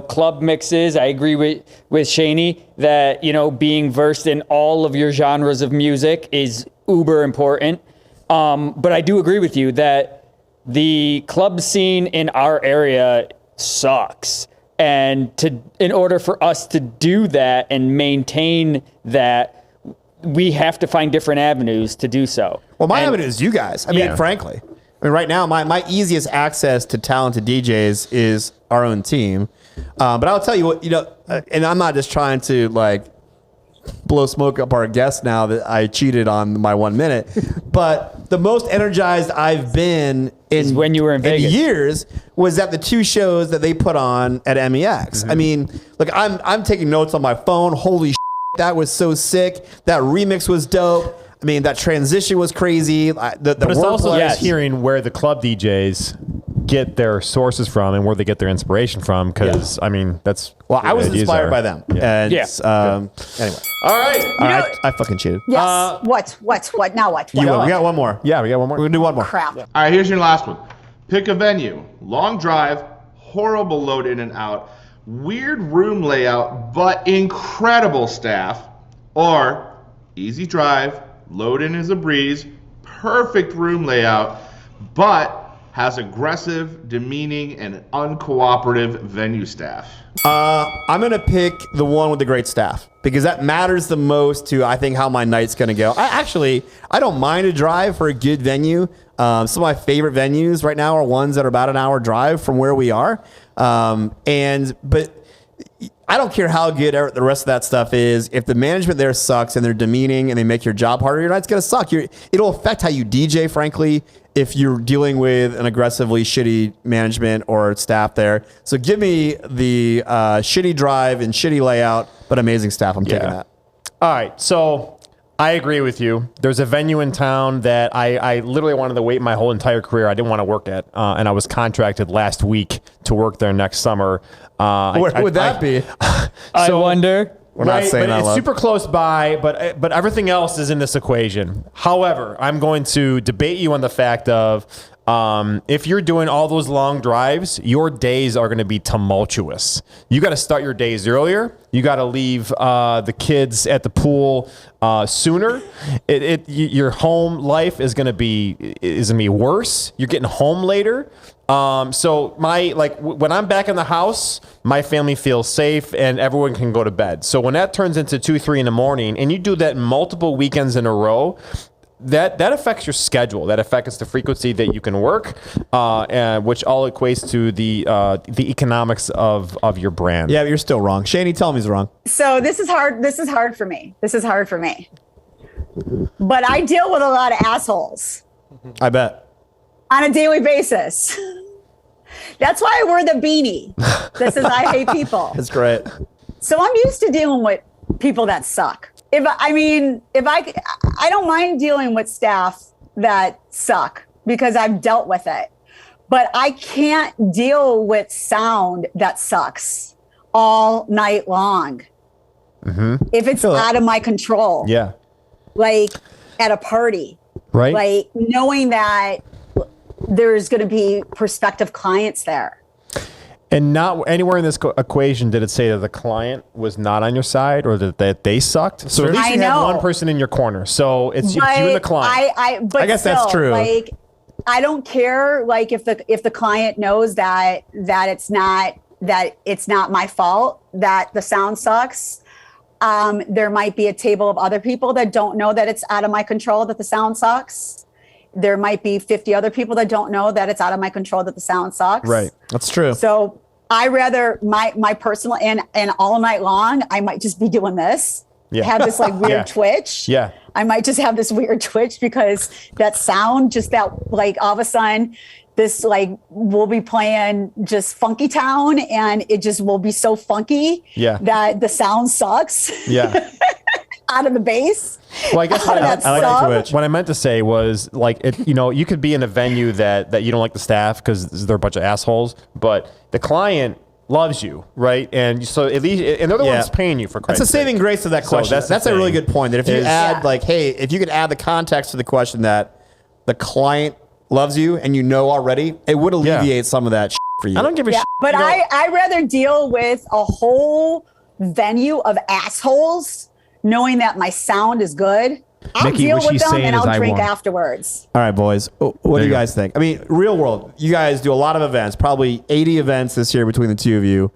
club mixes. I agree with Shaney that, being versed in all of your genres of music is uber important. But I do agree with you that the club scene in our area sucks. And in order for us to do that and maintain that, we have to find different avenues to do so. Well, my avenue is you guys. I mean, frankly. I mean, right now, my easiest access to talented DJs is our own team. But I'll tell you what, and I'm not just trying to blow smoke up our guests now that I cheated on my 1 minute, but the most energized I've been in when you were in Vegas. Years was at the 2 shows that they put on at MEX. Mm-hmm. I mean, look, I'm taking notes on my phone. Holy shit, that was so sick. That remix was dope. I mean, that transition was crazy. But it's also just hearing where the club DJs get their sources from and where they get their inspiration from. Because I mean, that's I was inspired by them. And anyway, all right, I fucking cheated. Yes. What? Now what? We got one more. Yeah, we got one more. We're gonna do one more. Crap. All right, here's your last one. Pick a venue. Long drive, horrible load in and out, weird room layout, but incredible staff. Or easy drive, load in is a breeze, perfect room layout, but has aggressive, demeaning, and uncooperative venue staff. I'm going to pick the one with the great staff because that matters the most to, I think, how my night's going to go. I don't mind a drive for a good venue. Some of my favorite venues right now are ones that are about an hour drive from where we are. But I don't care how good the rest of that stuff is. If the management there sucks and they're demeaning and they make your job harder, your night's going to suck. It'll affect how you DJ, frankly, if you're dealing with an aggressively shitty management or staff there. So give me the shitty drive and shitty layout, but amazing staff. I'm taking that. All right, so I agree with you. There's a venue in town that I literally wanted to wait my whole entire career. I didn't want to work at, and I was contracted last week to work there next summer. Where would that be? I wonder. We're not saying that. It's super close by, but everything else is in this equation. However, I'm going to debate you on the fact of if you're doing all those long drives, your days are going to be tumultuous. You got to start your days earlier. You got to leave the kids at the pool sooner. Your home life is going to be worse. You're getting home later. So when I'm back in the house, my family feels safe and everyone can go to bed. So when that turns into 2-3 in the morning and you do that multiple weekends in a row, that affects your schedule. That affects the frequency that you can work, which all equates to the economics of your brand. Yeah, but you're still wrong. Shaney, tell me he's wrong. So this is hard. This is hard for me. But I deal with a lot of assholes. I bet. On a daily basis. That's why I wear the beanie. This is I hate people. That's great. So I'm used to dealing with people that suck. I don't mind dealing with staff that suck because I've dealt with it. But I can't deal with sound that sucks all night long. if it's out of my control. Yeah. Like at a party. Right. Like knowing that there's going to be prospective clients there. And not anywhere in this equation did it say that the client was not on your side or that they sucked. So at least you have one person in your corner. So it's you and the client. I guess that's true. Like, I don't care. Like if the client knows that it's not my fault that the sound sucks. There might be a table of other people that don't know that it's out of my control that the sound sucks. There might be 50 other people that don't know that it's out of my control that the sound sucks. Right. That's true. So I rather my personal and all night long, I might just be doing this. Yeah. Have this like weird twitch. Yeah. I might just have this weird twitch because that sound, just that like all of a sudden this like we'll be playing just Funky Town and it just will be so funky that the sound sucks. Yeah. Out of the bass. Well, I guess I like Twitch. What I meant to say was like, you could be in a venue that you don't like the staff because they're a bunch of assholes, but the client loves you, right? And so at least, and they're the ones paying you for Christ's That's a saving grace of that question. So that's a really good point. That if you add like, hey, if you could add the context to the question that the client loves you and you know already, it would alleviate some of that for you. I don't give a shit. But I rather deal with a whole venue of assholes knowing that my sound is good. I'll Mickey, deal what with she's them saying and is I'll I drink won. afterwards. All right, boys. What do you guys think? I mean, real world, you guys do a lot of events, probably 80 events this year between the two of you.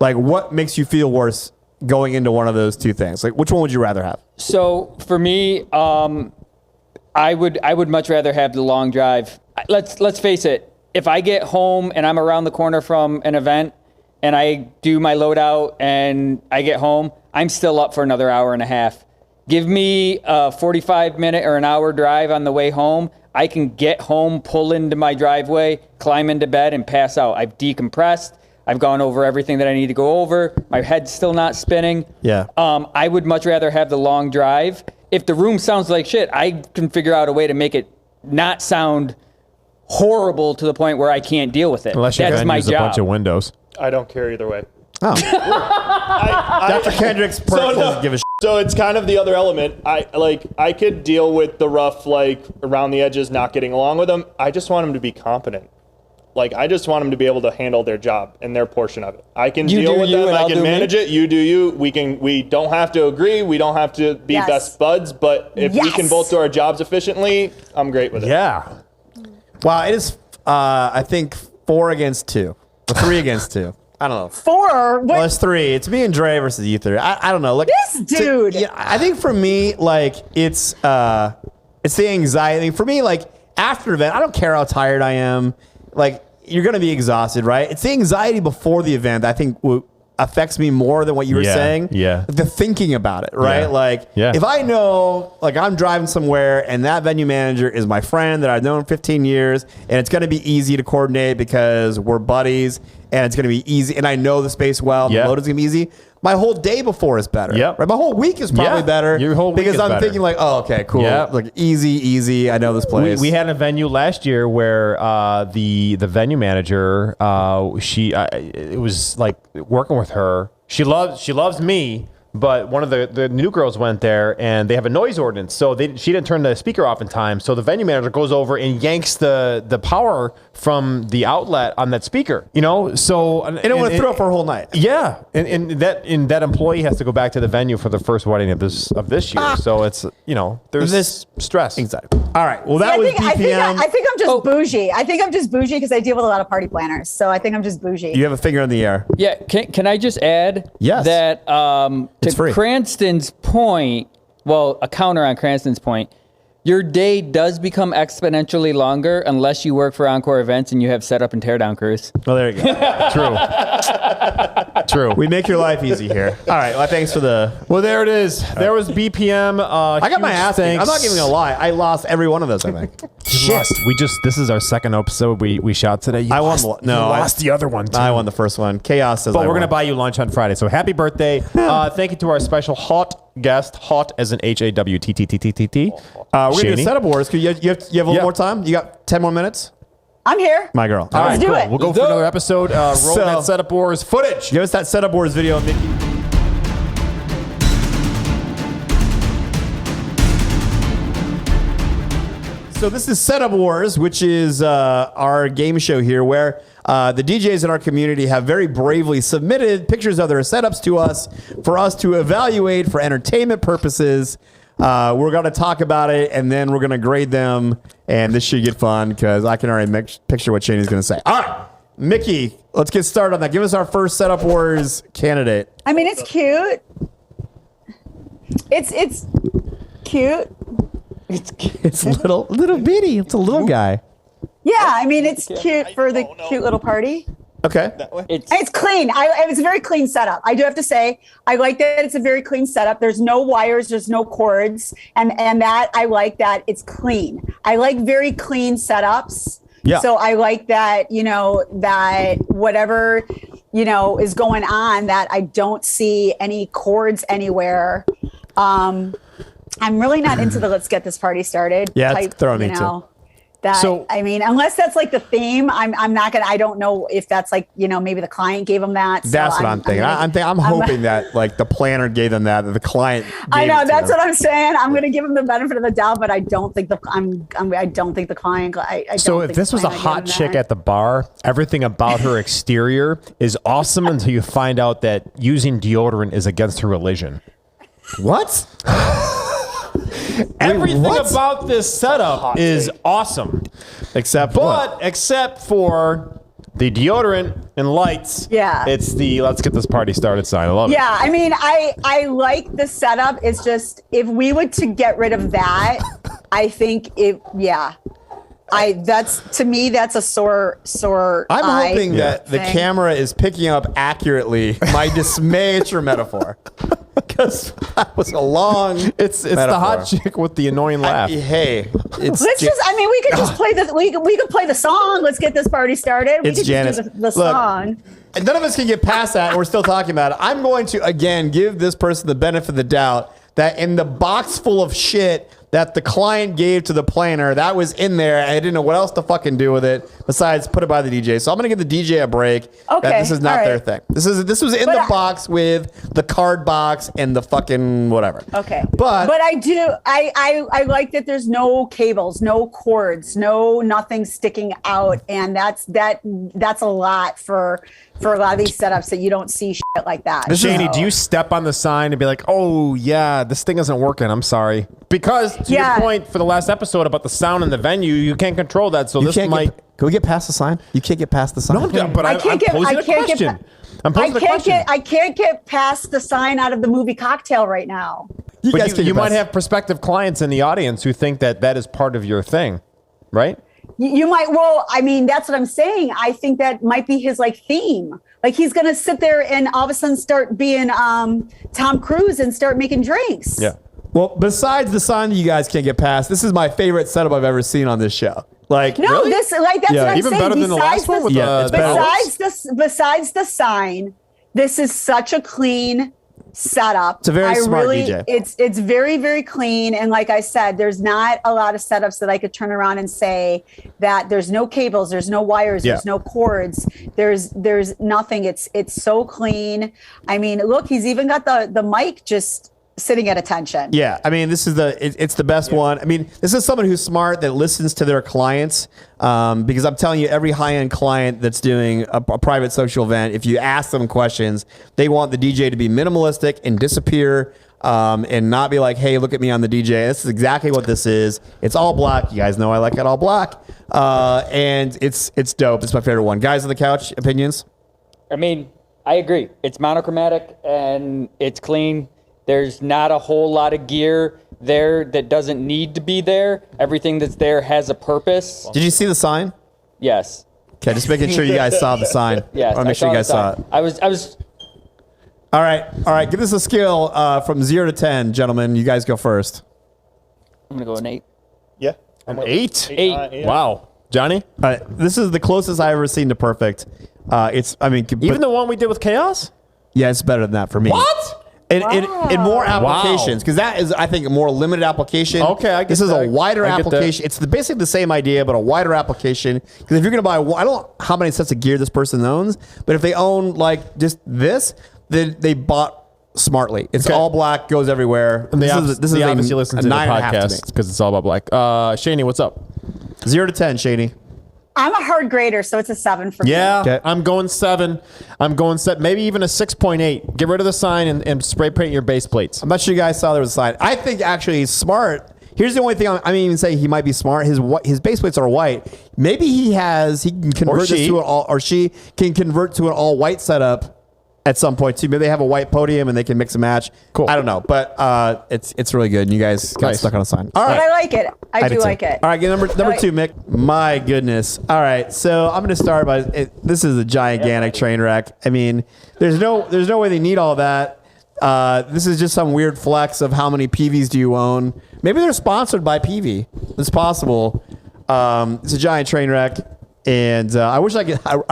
Like, what makes you feel worse going into one of those two things? Like, which one would you rather have? So for me, I would much rather have the long drive. Let's face it. If I get home and I'm around the corner from an event and I do my loadout and I get home, I'm still up for another hour and a half. Give me a 45-minute or an hour drive on the way home. I can get home, pull into my driveway, climb into bed, and pass out. I've decompressed. I've gone over everything that I need to go over. My head's still not spinning. Yeah. I would much rather have the long drive. If the room sounds like shit, I can figure out a way to make it not sound horrible to the point where I can't deal with it. Unless you're That's going to my use a job. bunch of windows. I don't care either way. Oh. Dr. Kendrick's doesn't give a shit. So it's kind of the other element. I could deal with the rough, like around the edges, not getting along with them. I just want them to be competent. Like, I just want them to be able to handle their job and their portion of it. I can deal with them. I can manage it. You do you. We don't have to agree. We don't have to be best buds. But if we can both do our jobs efficiently, I'm great with it. Yeah. Wow, it is, I think, 4 against 2. Or 3 against 2. I don't know. 4? Well, it's 3. It's me and Dre versus you 3. I don't know. Like, this dude. I think for me, like, it's the anxiety. For me, like, after an event, I don't care how tired I am. Like, you're going to be exhausted, right? It's the anxiety before the event that I think affects me more than what you were saying. Yeah. The thinking about it, right? Yeah. Like, if I know, like, I'm driving somewhere and that venue manager is my friend that I've known 15 years, and it's going to be easy to coordinate because we're buddies, and it's going to be easy, and I know the space well, the load is going to be easy. My whole day before is better. Yep. Right? My whole week is probably better. Your whole week because is I'm better. thinking like, oh, okay, cool. Yep. Like easy. I know this place. We had a venue last year where the venue manager, it was like working with her. She loves me, but one of the new girls went there and they have a noise ordinance, so she didn't turn the speaker off in time. So the venue manager goes over and yanks the power from the outlet on that speaker. You know, so and it would have thrown up for a whole night. Yeah, and that employee has to go back to the venue for the first wedding of this year. So it's there's this stress. Exactly. All right. Well, that was BPM. I think I'm just bougie. I think I'm just bougie because I deal with a lot of party planners. So I think I'm just bougie. You have a finger in the air. Yeah, can I just add that it's free. Cranston's point, well, a counter on Cranston's point, your day does become exponentially longer unless you work for Encore Events and you have setup and teardown crews. Well, there you go. True. We make your life easy here. All right. Well, thanks for the... Well, there it is. There was BPM. I got my ass kicked. I'm not even going to lie. I lost every one of those, I think. Shit. This is our second episode we shot today. I won the other one, too. I won the first one. Chaos says But we're going to buy you lunch on Friday. So happy birthday. Thank you to our special hot guest. Hot as in HAWTTTTT. We're going to do setup wars. You have a little more time? You got 10 more minutes? I'm here. My girl. All right, let's do it. We'll go for another episode. Roll that setup wars footage. Give us that setup wars video, Mickey. So this is Setup Wars, which is our game show here where the DJs in our community have very bravely submitted pictures of their setups to us for us to evaluate for entertainment purposes. We're going to talk about it, and then we're going to grade them, and this should get fun because I can already picture what Shane's going to say. All right, Mickey, let's get started on that. Give us our first Setup Wars candidate. I mean, it's cute. It's cute. It's little bitty. It's a little guy. Yeah, I mean, it's cute for the cute little party. Okay. It's clean. It's a very clean setup. I do have to say, I like that it's a very clean setup. There's no wires, there's no cords, and that I like that it's clean. I like very clean setups. Yeah. So I like that, that whatever, is going on, that I don't see any cords anywhere. I'm really not into the let's get this party started. Yeah, type, throw me too. I mean, unless that's like the theme, I'm not gonna. I don't know if that's like maybe the client gave them that. So that's what I'm thinking. I'm hoping that like the planner gave them that the client. I know that's what I'm saying. I'm gonna give them the benefit of the doubt, but I don't think I don't think the client. So if this was a hot chick at the bar, everything about her exterior is awesome until you find out that using deodorant is against her religion. What? Everything about this setup is awesome, except for the deodorant and lights. Yeah, it's the let's get this party started sign. I love it. Yeah, I mean, I like the setup. It's just if we were to get rid of that, I think that's to me that's a sore. I'm hoping that the camera is picking up accurately my dismay at your metaphor. Because that was a long. It's metaphor. The hot chick with the annoying laugh. We could just play the we could play the song. Let's get this party started. It's Janice. Just do the song. And none of us can get past that, and we're still talking about it. I'm going to again give this person the benefit of the doubt that in the box full of shit that the client gave to the planner, that was in there, and I didn't know what else to fucking do with it besides put it by the DJ. So I'm going to give the DJ a break. Okay, that this is not their thing. This was in the box with the card box and the fucking whatever. Okay, but I like that there's no cables, no cords, nothing sticking out, and that's a lot for a lot of these setups that you don't see shit like that. Shani, do you step on the sign and be like, oh yeah, this thing isn't working, I'm sorry? Because to your point for the last episode about the sound in the venue, you can't control that. So can we get past the sign? You can't get past the sign. No, but I'm posing a question. I can't get past the sign out of the movie Cocktail right now. You might have prospective clients in the audience who think that is part of your thing, right? You might. Well, I mean, that's what I'm saying. I think that might be his theme. Like he's gonna sit there and all of a sudden start being Tom Cruise and start making drinks. Yeah. Well, besides the sign you guys can't get past, this is my favorite setup I've ever seen on this show. That's what I'm even saying. Better than the last one. Besides the sign, this is such a clean setup. It's a very smart DJ. It's very, very clean. And like I said, there's not a lot of setups that I could turn around and say that there's no cables, there's no wires, there's no cords, there's nothing. It's so clean. I mean, look, he's even got the mic just sitting at attention. Yeah, I mean, this is it's the best one. I mean, this is someone who's smart that listens to their clients. Because I'm telling you, every high-end client that's doing a private social event, if you ask them questions, they want the DJ to be minimalistic and disappear, and not be like, "Hey, look at me on the DJ." This is exactly what this is. It's all black. You guys know I like it all black, and it's dope. It's my favorite one. Guys on the couch, opinions? I mean, I agree. It's monochromatic and it's clean. There's not a whole lot of gear there that doesn't need to be there. Everything that's there has a purpose. Did you see the sign? Yes. Okay, just making sure you guys saw the sign. Yes, I want to make sure you guys saw it. I was. All right. Give us a scale from 0 to 10, gentlemen. You guys go first. I'm gonna go an 8. Yeah. An 8? 8. Yeah. Wow, Johnny. This is the closest I've ever seen to perfect. Even the one we did with Chaos. Yeah, it's better than that for me. What? In more applications, because that is, I think, a more limited application. Okay, I get this is that. a wider application. It's basically the same idea, but a wider application. Because if you're going to buy, I don't know how many sets of gear this person owns, but if they own just this, then they bought smartly. It's all black, goes everywhere. And this is the a obviously listen to the 9.5 podcast because it's all about black. Shani, what's up? 0 to 10, Shani. I'm a hard grader, so it's a 7 for me. Yeah, Okay. I'm going 7. I'm going maybe even a 6.8. Get rid of the sign and spray paint your base plates. I'm not sure you guys saw there was a sign. I think actually he's smart. Here's the only thing I mean, even say he might be smart. His base plates are white. Maybe he can convert this to she can convert to an all white setup at some point too. Maybe they have a white podium and they can mix and match. Cool. I don't know, but it's really good. And you guys got stuck on a sign. All But right. I like it. I do did too. like it. All right, get number 2, Mick. My goodness. All right, so I'm going to start by this is a gigantic train wreck. I mean, there's no way they need all that. This is just some weird flex of how many PVs do you own. Maybe they're sponsored by PV. It's possible. It's a giant train wreck. And I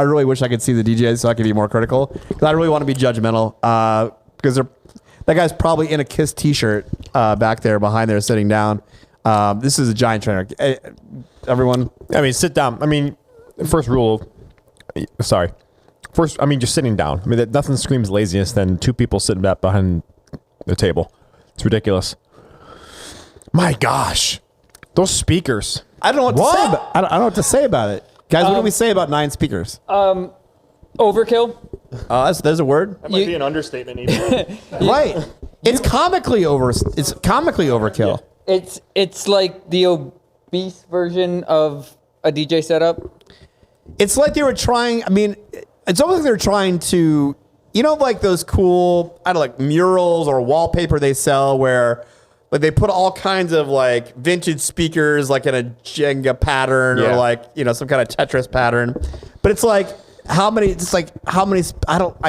really wish I could see the DJs so I could be more critical. Because I really want to be judgmental. Because that guy's probably in a KISS t-shirt back there behind there sitting down. This is a giant train wreck. Everyone. I mean, sit down. I mean, first rule. Sorry. First, I mean, just sitting down. I mean, nothing screams laziness than 2 people sitting back behind the table. It's ridiculous. My gosh, those speakers. I don't know what to say about I don't know what to say about it. Guys, what do we say about 9 speakers? Overkill. There's a word. That might be an understatement. Even. Right. It's comically overkill. It's like the obese version of a DJ setup. It's like they were trying. I mean, it's almost like they're trying to, like those cool, I don't know, like murals or wallpaper they sell where like they put all kinds of like vintage speakers like in a Jenga pattern or like, some kind of Tetris pattern. But it's like, I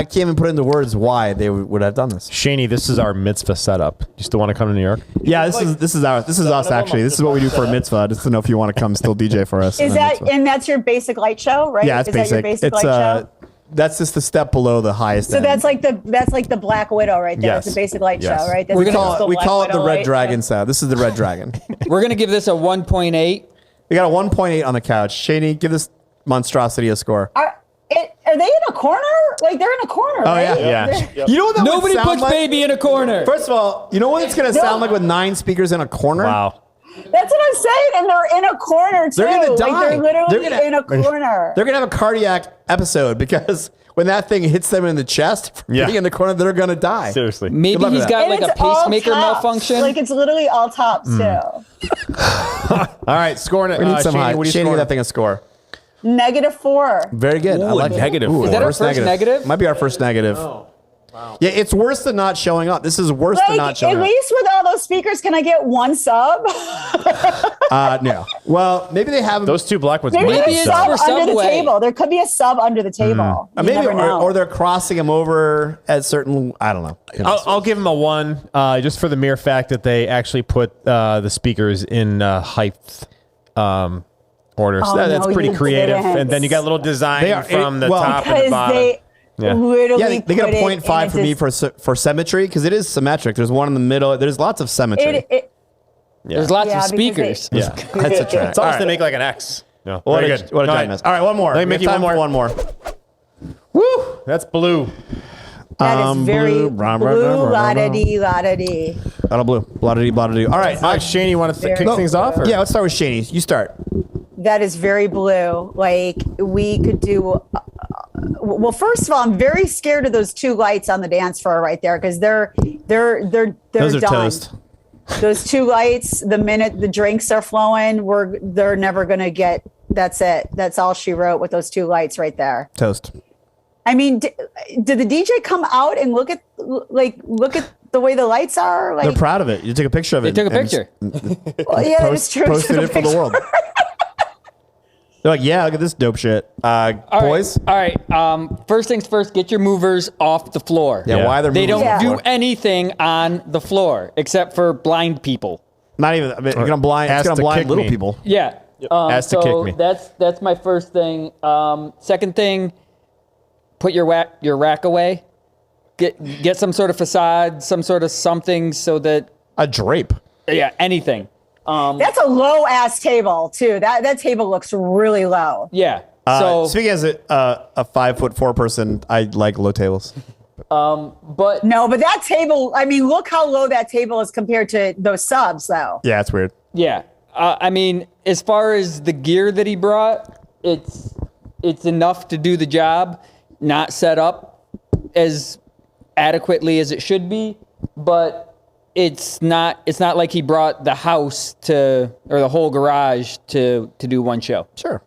can't even put into words why they would have done this. Shani, this is our mitzvah setup. You still want to come to New York? Yeah, this is us actually. This is what we do for a mitzvah. Just to know if you want to come still DJ for us. And that's your basic light show, right? Yeah, it's basic. That your basic light show? That's just the step below the highest. So end. that's like the Black Widow right there. Yes. It's a basic light Yes. show, right? That's We the call it the Red light Dragon show. sound. This is the Red Dragon. We're gonna give this a 1.8. We got a 1.8 on the couch. Shani, give this monstrosity a score. Are they in a corner? Like they're in a corner, Oh, right? yeah. You know what that Nobody would sound puts like? baby in a corner. First of all, you know what it's going to sound like with 9 speakers in a corner? Wow. That's what I'm saying, and they're in a corner too. They're going to die. Like they're literally gonna- in a corner. They're going to have a cardiac episode because when that thing hits them in the chest, from being in the corner, they're going to die. Seriously. Maybe Good luck he's with got And like a it's all pacemaker tops. malfunction. Like it's literally all tops too. All right, scoring it. We need some high. Shani, what do you Shani, score? that thing a score. -4. Very good. I Ooh, like a it. negative Ooh, four. Is that our first negative? Might be our first negative. Yeah, it's worse than not showing up. This is worse than not Like showing at up. least with all those speakers, can I get 1 sub? No. Well, maybe they have Those 2 black ones. Maybe might there's be a it's done. sub for under the Subway. table. There could be a sub under the table. You maybe never know. or they're crossing them over at certain. I don't know. I'll give them a 1 just for the mere fact that they actually put the speakers in height order. So Oh, that's no, pretty you creative. didn't. And then you got a little design They are- from the well, top and the because bottom. they Yeah. literally Yeah, they get put a it 0.5 for me into- for symmetry because it is symmetric. There's one in the middle. There's lots of symmetry. There's lots Yeah, of because speakers. Yeah, that's a track. It's almost to make like an X. Yeah. What Very a good. what a All giant right. mess. All right, one more. Let me We make have you time one for more. one more. Woo! That's blue. That is very blue, blue, blah, blah, blah, blah, blah. la-da-dee, la-da-dee. Blah blue. Blah-da-dee, blah-da-dee. All right. All right, Shani, you want to kick Very things off? Or? Yeah, let's start with Shani. You start. That is very blue. Like we could do. Well, first of all, I'm very scared of those 2 lights on the dance floor right there because they're Those are done. toast. Those 2 lights, the minute the drinks are flowing, they're never gonna get. That's it. That's all she wrote with those 2 lights right there. Toast. I mean, did the DJ come out and look at the way the lights are? Like, They're proud of it. You took a picture of it. They took a and picture. well, yeah, that's true. Posted Took a it for the picture. world. They're like, yeah, look at this dope shit. All Boys? right. All right. First things first. Get your movers off the floor. Yeah, why they're They moving don't on the do floor. anything on the floor except for blind people. Not even. I mean, you're gonna blind. It's Asked gonna to blind kick little me. people. Yeah. Asked to so kick me. That's my first thing. Second thing, put your rack away. Get some sort of facade, some sort of something so that A drape. anything. That's a low ass table too. That table looks really low. Yeah. So Speaking as a 5'4" person, I like low tables. But No, but that table, I mean, look how low that table is compared to those subs, though. Yeah, it's weird. yeah, I mean, as far as the gear that he brought, it's enough to do the job, not set up as adequately as it should be, but it's not like he brought the house or the whole garage to do one show. Sure.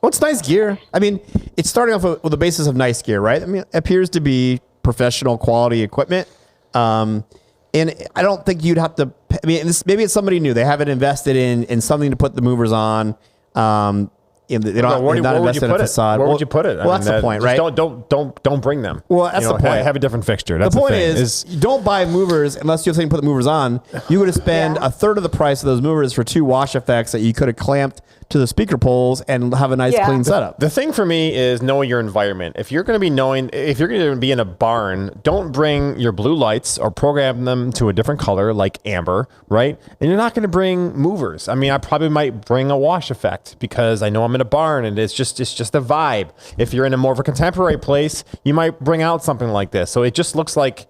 Well, it's nice gear. I mean, it's starting off with the basis of nice gear, right? I mean, it appears to be professional quality equipment. And I don't think you'd have to, I mean, maybe it's somebody new. They haven't invested in something to put the movers on. They don't. Where not would you invested in put a it? facade. Where would you put it? Well, that's the point, right? Don't bring them. Well, that's the point. Have a different fixture. That's the point thing, is, don't buy movers unless you have something to put the movers on. You would have spent a third of the price of those movers for 2 wash effects that you could have clamped to the speaker poles and have a nice clean setup. The thing for me is knowing your environment. If you're going to be in a barn, don't bring your blue lights or program them to a different color like amber, right? And you're not going to bring movers. I mean, I probably might bring a wash effect because I know I'm in a barn and it's just a vibe. If you're in a more of a contemporary place, you might bring out something like this. So it just looks like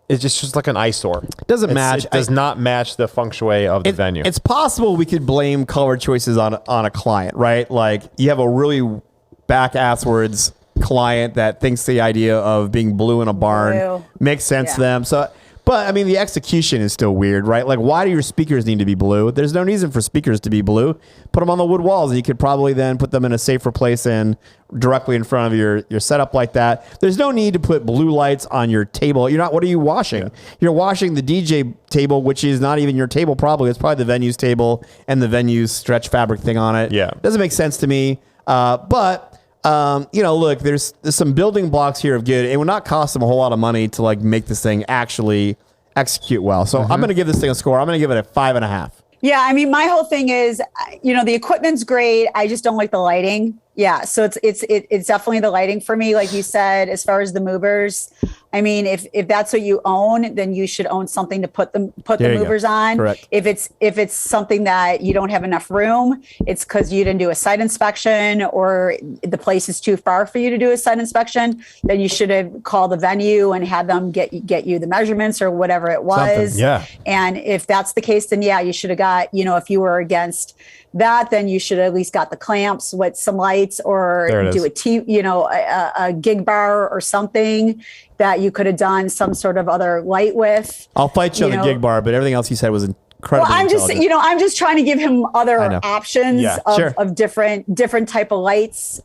it's just like an eyesore. It doesn't match. It does not match the feng shui of the venue. It's possible we could blame color choices on a client, right? Like you have a really back-asswards client that thinks the idea of being blue in a barn makes sense to them. So, but I mean, the execution is still weird, right? Like, why do your speakers need to be blue? There's no reason for speakers to be blue. Put them on the wood walls, and you could probably then put them in a safer place and directly in front of your setup like that. There's no need to put blue lights on your table. What are you washing? Yeah. You're washing the DJ table, which is not even your table. Probably it's probably the venue's table and the venue's stretch fabric thing on it. Yeah, doesn't make sense to me. But look, there's some building blocks here of good. It would not cost them a whole lot of money to like make this thing actually execute well. So I'm going to give this thing a score. I'm going to give it a 5.5. Yeah, I mean, my whole thing is, the equipment's great. I just don't like the lighting. Yeah, so it's definitely the lighting for me, like you said. As far as the movers, I mean, if that's what you own, then you should own something to put the movers on. Correct. If it's something that you don't have enough room, it's because you didn't do a site inspection or the place is too far for you to do a site inspection. Then you should have called the venue and had them get you the measurements or whatever it was. Something, yeah. And if that's the case, then you should have got, if you were against that, then you should at least got the clamps with some lights or do a gig bar or something that you could have done some sort of other light with. I'll fight you on the gig bar, but everything else you said was incredibly intelligent. I'm just trying to give him other options of different type of lights,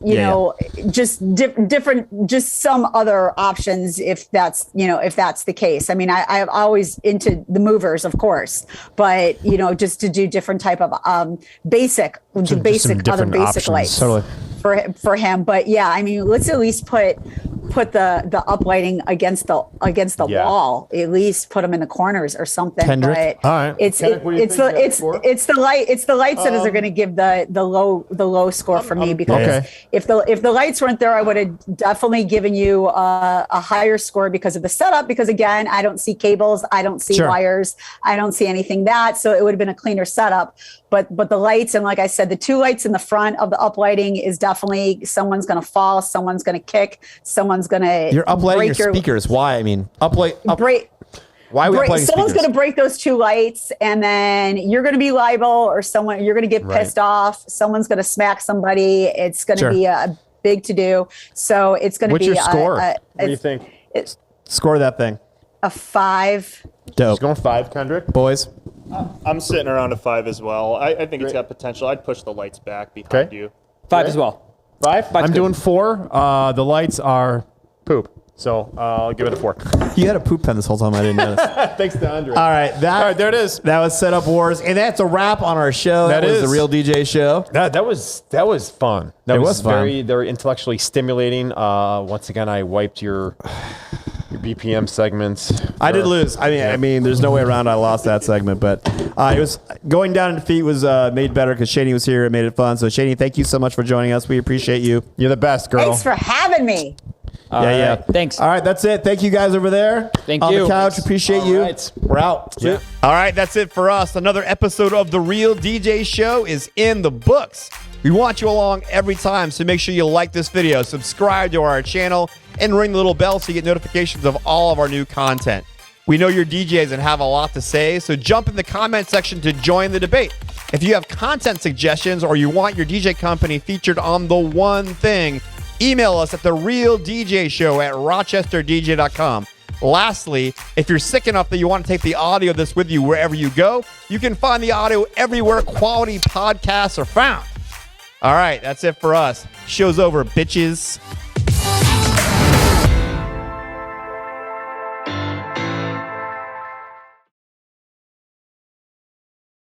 just different, just some other options if that's the case. I mean, I'm always into the movers, of course, but just to do different type of basic other basic options, lights totally. for him. But yeah, I mean, let's at least put the uplighting against the wall. At least put them in the corners or something. Kendrick? But all right. it's the lights that are going to give the low score for me, because if the lights weren't there, I would have definitely given you a higher score because of the setup. Because again, I don't see cables, I don't see wires, I don't see anything so it would have been a cleaner setup. But the lights, and like I said, the 2 lights in the front of the uplighting is definitely, someone's going to fall, someone's going to kick, someone's going to You're uplighting your speakers. Why? I mean, break. Why are we uplighting someone's speakers? going to break those 2 lights, and then you're going to be liable, or you're going to get pissed off. Someone's going to smack somebody. It's going to be a big to do. So it's going to be your score? What do you think? Score that thing. A 5. Dope. He's going 5, Kendrick. Boys. I'm sitting around a 5 as well. I think it's got potential. I'd push the lights back behind you. 5 as well. 5? I'm doing 4. The lights are poop. So I'll give it a 4. You had a poop pen this whole time. I didn't notice. Thanks to Andre. All right, there it is. That was Setup Wars, and that's a wrap on our show. That was the Real DJ Show. That was fun. That was very intellectually stimulating. Once again, I wiped your BPM segments. I did lose. I mean, there's no way around. I lost that segment, but it was going down in defeat was made better because Shani was here. It made it fun. So Shani, thank you so much for joining us. We appreciate you. You're the best, girl. Thanks for having me. Yeah. Thanks. All right, that's it. Thank you guys over there. Thank on you. the couch. Appreciate you. Right. We're out. Yeah. All right, that's it for us. Another episode of The Real DJ Show is in the books. We want you along every time, so make sure you like this video, subscribe to our channel, and ring the little bell so you get notifications of all of our new content. We know you're DJs and have a lot to say, so jump in the comment section to join the debate. If you have content suggestions or you want your DJ company featured on The One Thing, email us at TheRealDJShow at rochesterdj.com. Lastly, if you're sick enough that you want to take the audio of this with you wherever you go, you can find the audio everywhere quality podcasts are found. All right, that's it for us. Show's over, bitches.